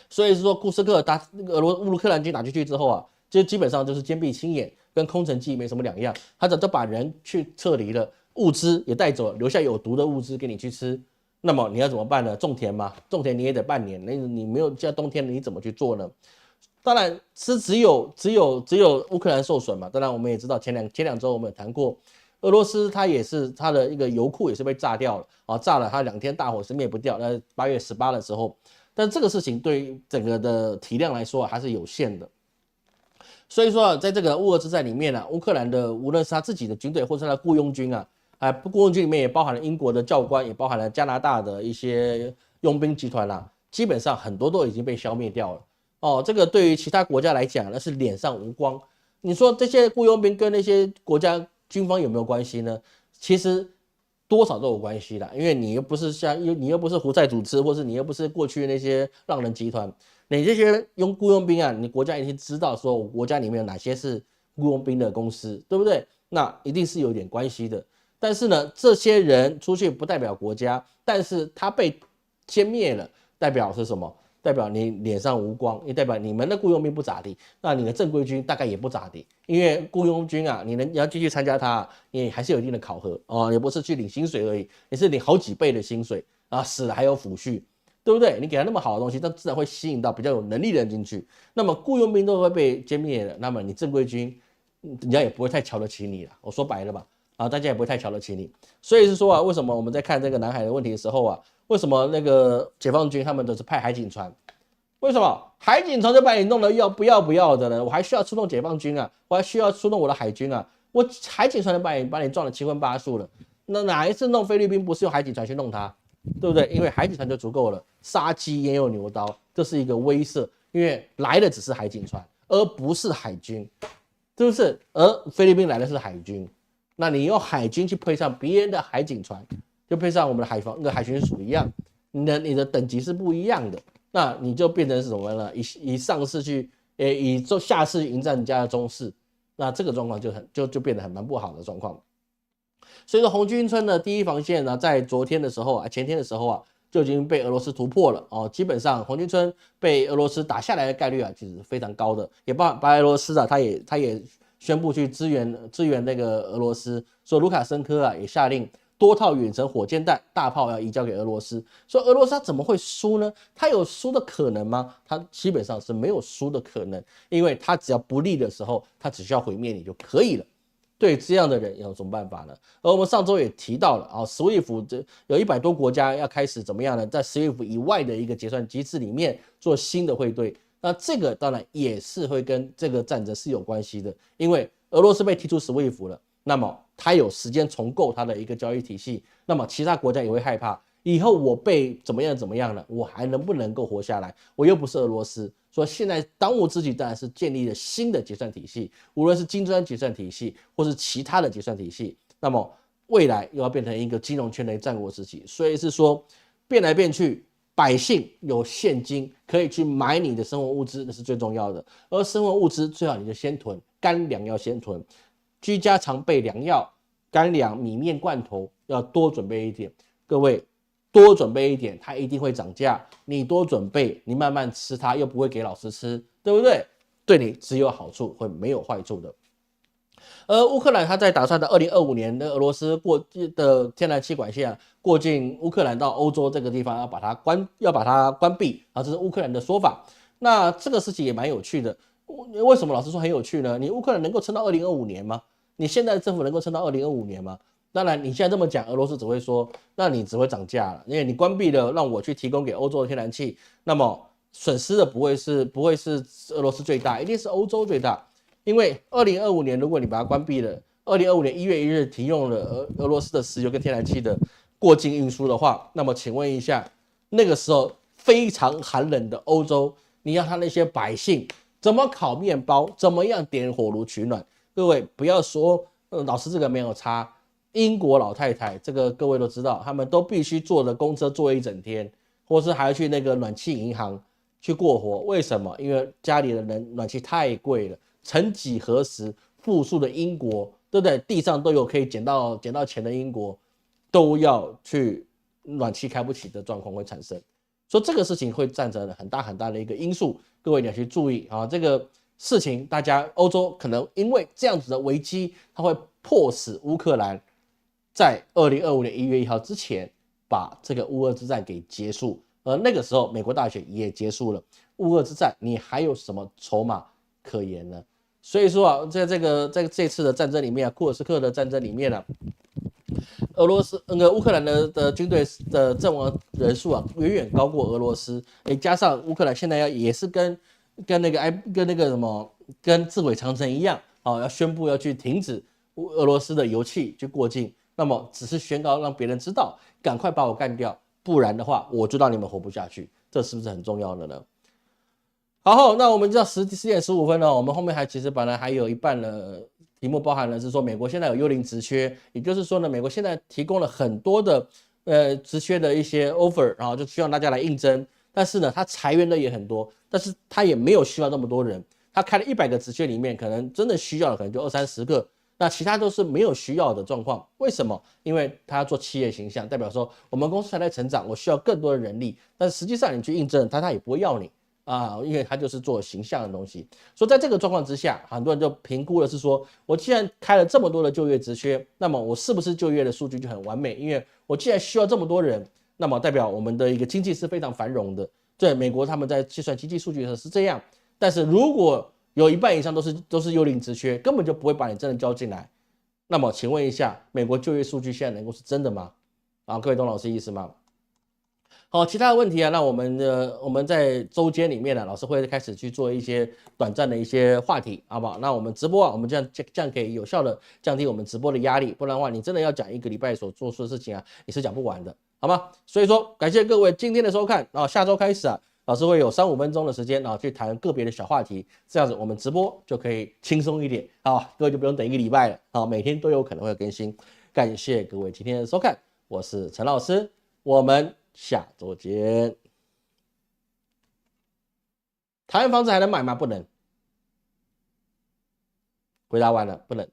所以是说库斯克打那个乌克兰军打进去之后啊，就基本上就是坚壁清野。跟空城计没什么两样，他早都把人去撤离了，物资也带走了，留下有毒的物资给你去吃。那么你要怎么办呢？种田嘛，种田你也得半年，你没有在冬天你怎么去做呢？当然是只有乌克兰受损嘛。当然我们也知道前两周我们有谈过，俄罗斯它也是它的一个油库也是被炸掉了啊，炸了它2天大火是灭不掉。那8月18的时候，但这个事情对于整个的体量来说还是有限的。所以说啊，在这个乌俄之战里面啊，乌克兰的无论是他自己的军队，或是他的雇佣军啊，雇佣军里面也包含了英国的教官，也包含了加拿大的一些佣兵集团啦，基本上很多都已经被消灭掉了。哦，这个对于其他国家来讲，那是脸上无光。你说这些雇佣兵跟那些国家军方有没有关系呢？其实多少都有关系啦，因为你又不是胡塞组织，或是你又不是过去那些浪人集团。你这些雇佣兵啊，你国家一定知道说我国家里面有哪些是雇佣兵的公司，对不对？那一定是有点关系的。但是呢，这些人出去不代表国家，但是他被歼灭了，代表是什么？代表你脸上无光，也代表你们的雇佣兵不咋地，那你的正规军大概也不咋地，因为雇佣军啊，你要继续参加它，你还是有一定的考核哦，也不是去领薪水而已，你是领好几倍的薪水啊，死了还有抚恤。对不对？你给他那么好的东西，那自然会吸引到比较有能力的人进去。那么雇佣兵都会被歼灭了，那么你正规军，人家也不会太瞧得起你了。我说白了吧，啊，大家也不会太瞧得起你。所以是说啊，为什么我们在看这个南海的问题的时候啊，为什么那个解放军他们都是派海警船？为什么海警船就把你弄得要不要的呢？我还需要出动解放军啊，我还需要出动我的海军啊，我海警船就把你撞得七荤八素了。那哪一次弄菲律宾不是用海警船去弄它？对不对？因为海警船就足够了，杀鸡焉用牛刀，这是一个威慑。因为来的只是海警船，而不是海军，是不是？而菲律宾来的是海军，那你用海军去配上别人的海警船，就配上我们的海巡署一样，你的等级是不一样的，那你就变成是什么呢？以上士去，以下士迎战人家的中士，那这个状况就变得蛮不好的状况。所以说红军村的第一防线呢，在昨天的时候啊，前天的时候啊，就已经被俄罗斯突破了哦。基本上红军村被俄罗斯打下来的概率啊，其实是非常高的。也包含白俄罗斯啊，他也宣布去支援那个俄罗斯，所以卢卡申科啊也下令多套远程火箭弹、大炮要移交给俄罗斯。说俄罗斯他怎么会输呢？他有输的可能吗？他基本上是没有输的可能，因为他只要不利的时候，他只需要毁灭你就可以了。对这样的人有什么办法呢？而我们上周也提到了啊，SWIFT 这有100多国家要开始怎么样呢？在 SWIFT 以外的一个结算机制里面做新的汇兑，那这个当然也是会跟这个战争是有关系的，因为俄罗斯被踢出 SWIFT 了，那么他有时间重构他的一个交易体系，那么其他国家也会害怕，以后我被怎么样了，我还能不能够活下来？我又不是俄罗斯。说现在当务之急当然是建立了新的结算体系，无论是金砖结算体系或是其他的结算体系，那么未来又要变成一个金融圈的战国时期，所以是说变来变去，百姓有现金可以去买你的生活物资，那是最重要的。而生活物资最好你就先囤，干粮要先囤，居家常备良药、干粮、米面罐头要多准备一点，各位。多准备一点，它一定会涨价。你多准备，你慢慢吃它，又不会给老师吃，对不对？对你只有好处，会没有坏处的。而乌克兰他在打算在2025年的俄罗斯的天然气管线过境乌克兰到欧洲这个地方要把它关闭啊，这是乌克兰的说法。那这个事情也蛮有趣的，为什么老师说很有趣呢？你乌克兰能够撑到2025年吗？你现在的政府能够撑到2025年吗？当然，你现在这么讲，俄罗斯只会说，那你只会涨价了，因为你关闭了，让我去提供给欧洲的天然气，那么损失的不会是俄罗斯最大，一定是欧洲最大。因为2025年如果你把它关闭了，2025年1月1日停用了俄罗斯的石油跟天然气的过境运输的话，那么请问一下，那个时候非常寒冷的欧洲，你让他那些百姓怎么烤面包，怎么样点火炉取暖？各位不要说，老师这个没有差。英国老太太，这个各位都知道，他们都必须坐着公车坐一整天，或是还要去那个暖气银行去过活。为什么？因为家里的暖气太贵了。曾几何时，富庶的英国，对不对？地上都有可以捡到钱的英国，都要去暖气开不起的状况会产生。所以这个事情会占着很大很大的一个因素，各位你要去注意啊。这个事情，大家欧洲可能因为这样子的危机，它会迫使乌克兰在2025年1月1号之前把这个乌俄之战给结束，而那个时候美国大选也结束了，乌俄之战你还有什么筹码可言呢？所以说啊，在这次的战争里面啊，库尔斯克的战争里面啊，俄罗斯乌克兰的军队的阵亡人数啊，远远高过俄罗斯，加上乌克兰现在也是跟那个什么跟自毁长城一样啊，要宣布要去停止俄罗斯的油气去过境，那么只是宣告让别人知道，赶快把我干掉，不然的话我就让你们活不下去，这是不是很重要的呢？好，那我们知道10点15分呢，我们后面其实本来还有一半的题目包含了是说美国现在有幽灵职缺，也就是说呢，美国现在提供了很多的职缺的一些 offer， 然后就希望大家来应征，但是呢，他裁员的也很多，但是他也没有需要那么多人，他开了100个职缺里面，可能真的需要的可能就20-30个。那其他都是没有需要的状况，为什么？因为他要做企业形象，代表说我们公司还在成长，我需要更多的人力，但是实际上你去应征，他也不会要你。因为他就是做形象的东西，所以在这个状况之下，很多人就评估的是说，我既然开了这么多的就业职缺，那么我是不是就业的数据就很完美？因为我既然需要这么多人，那么代表我们的一个经济是非常繁荣的。对，美国他们在计算经济数据的时候是这样，但是如果有一半以上都是幽灵职缺，根本就不会把你真的招进来。那么请问一下，美国就业数据现在能够是真的吗？各位懂老师意思吗？好，其他的问题啊，那我们在周间里面呢，老师会开始去做一些短暂的一些话题，好不好？那我们直播啊，我们这样可以有效的降低我们直播的压力，不然的话，你真的要讲1个礼拜所做出的事情啊，你是讲不完的，好吗？所以说，感谢各位今天的收看啊，下周开始啊，老师会有3-5分钟的时间啊，去谈个别的小话题，这样子我们直播就可以轻松一点啊，各位就不用等1个礼拜了啊，每天都有可能会更新。感谢各位今天的收看，我是陈老师，我们下周见。台湾房子还能买吗？不能。回答完了，不能。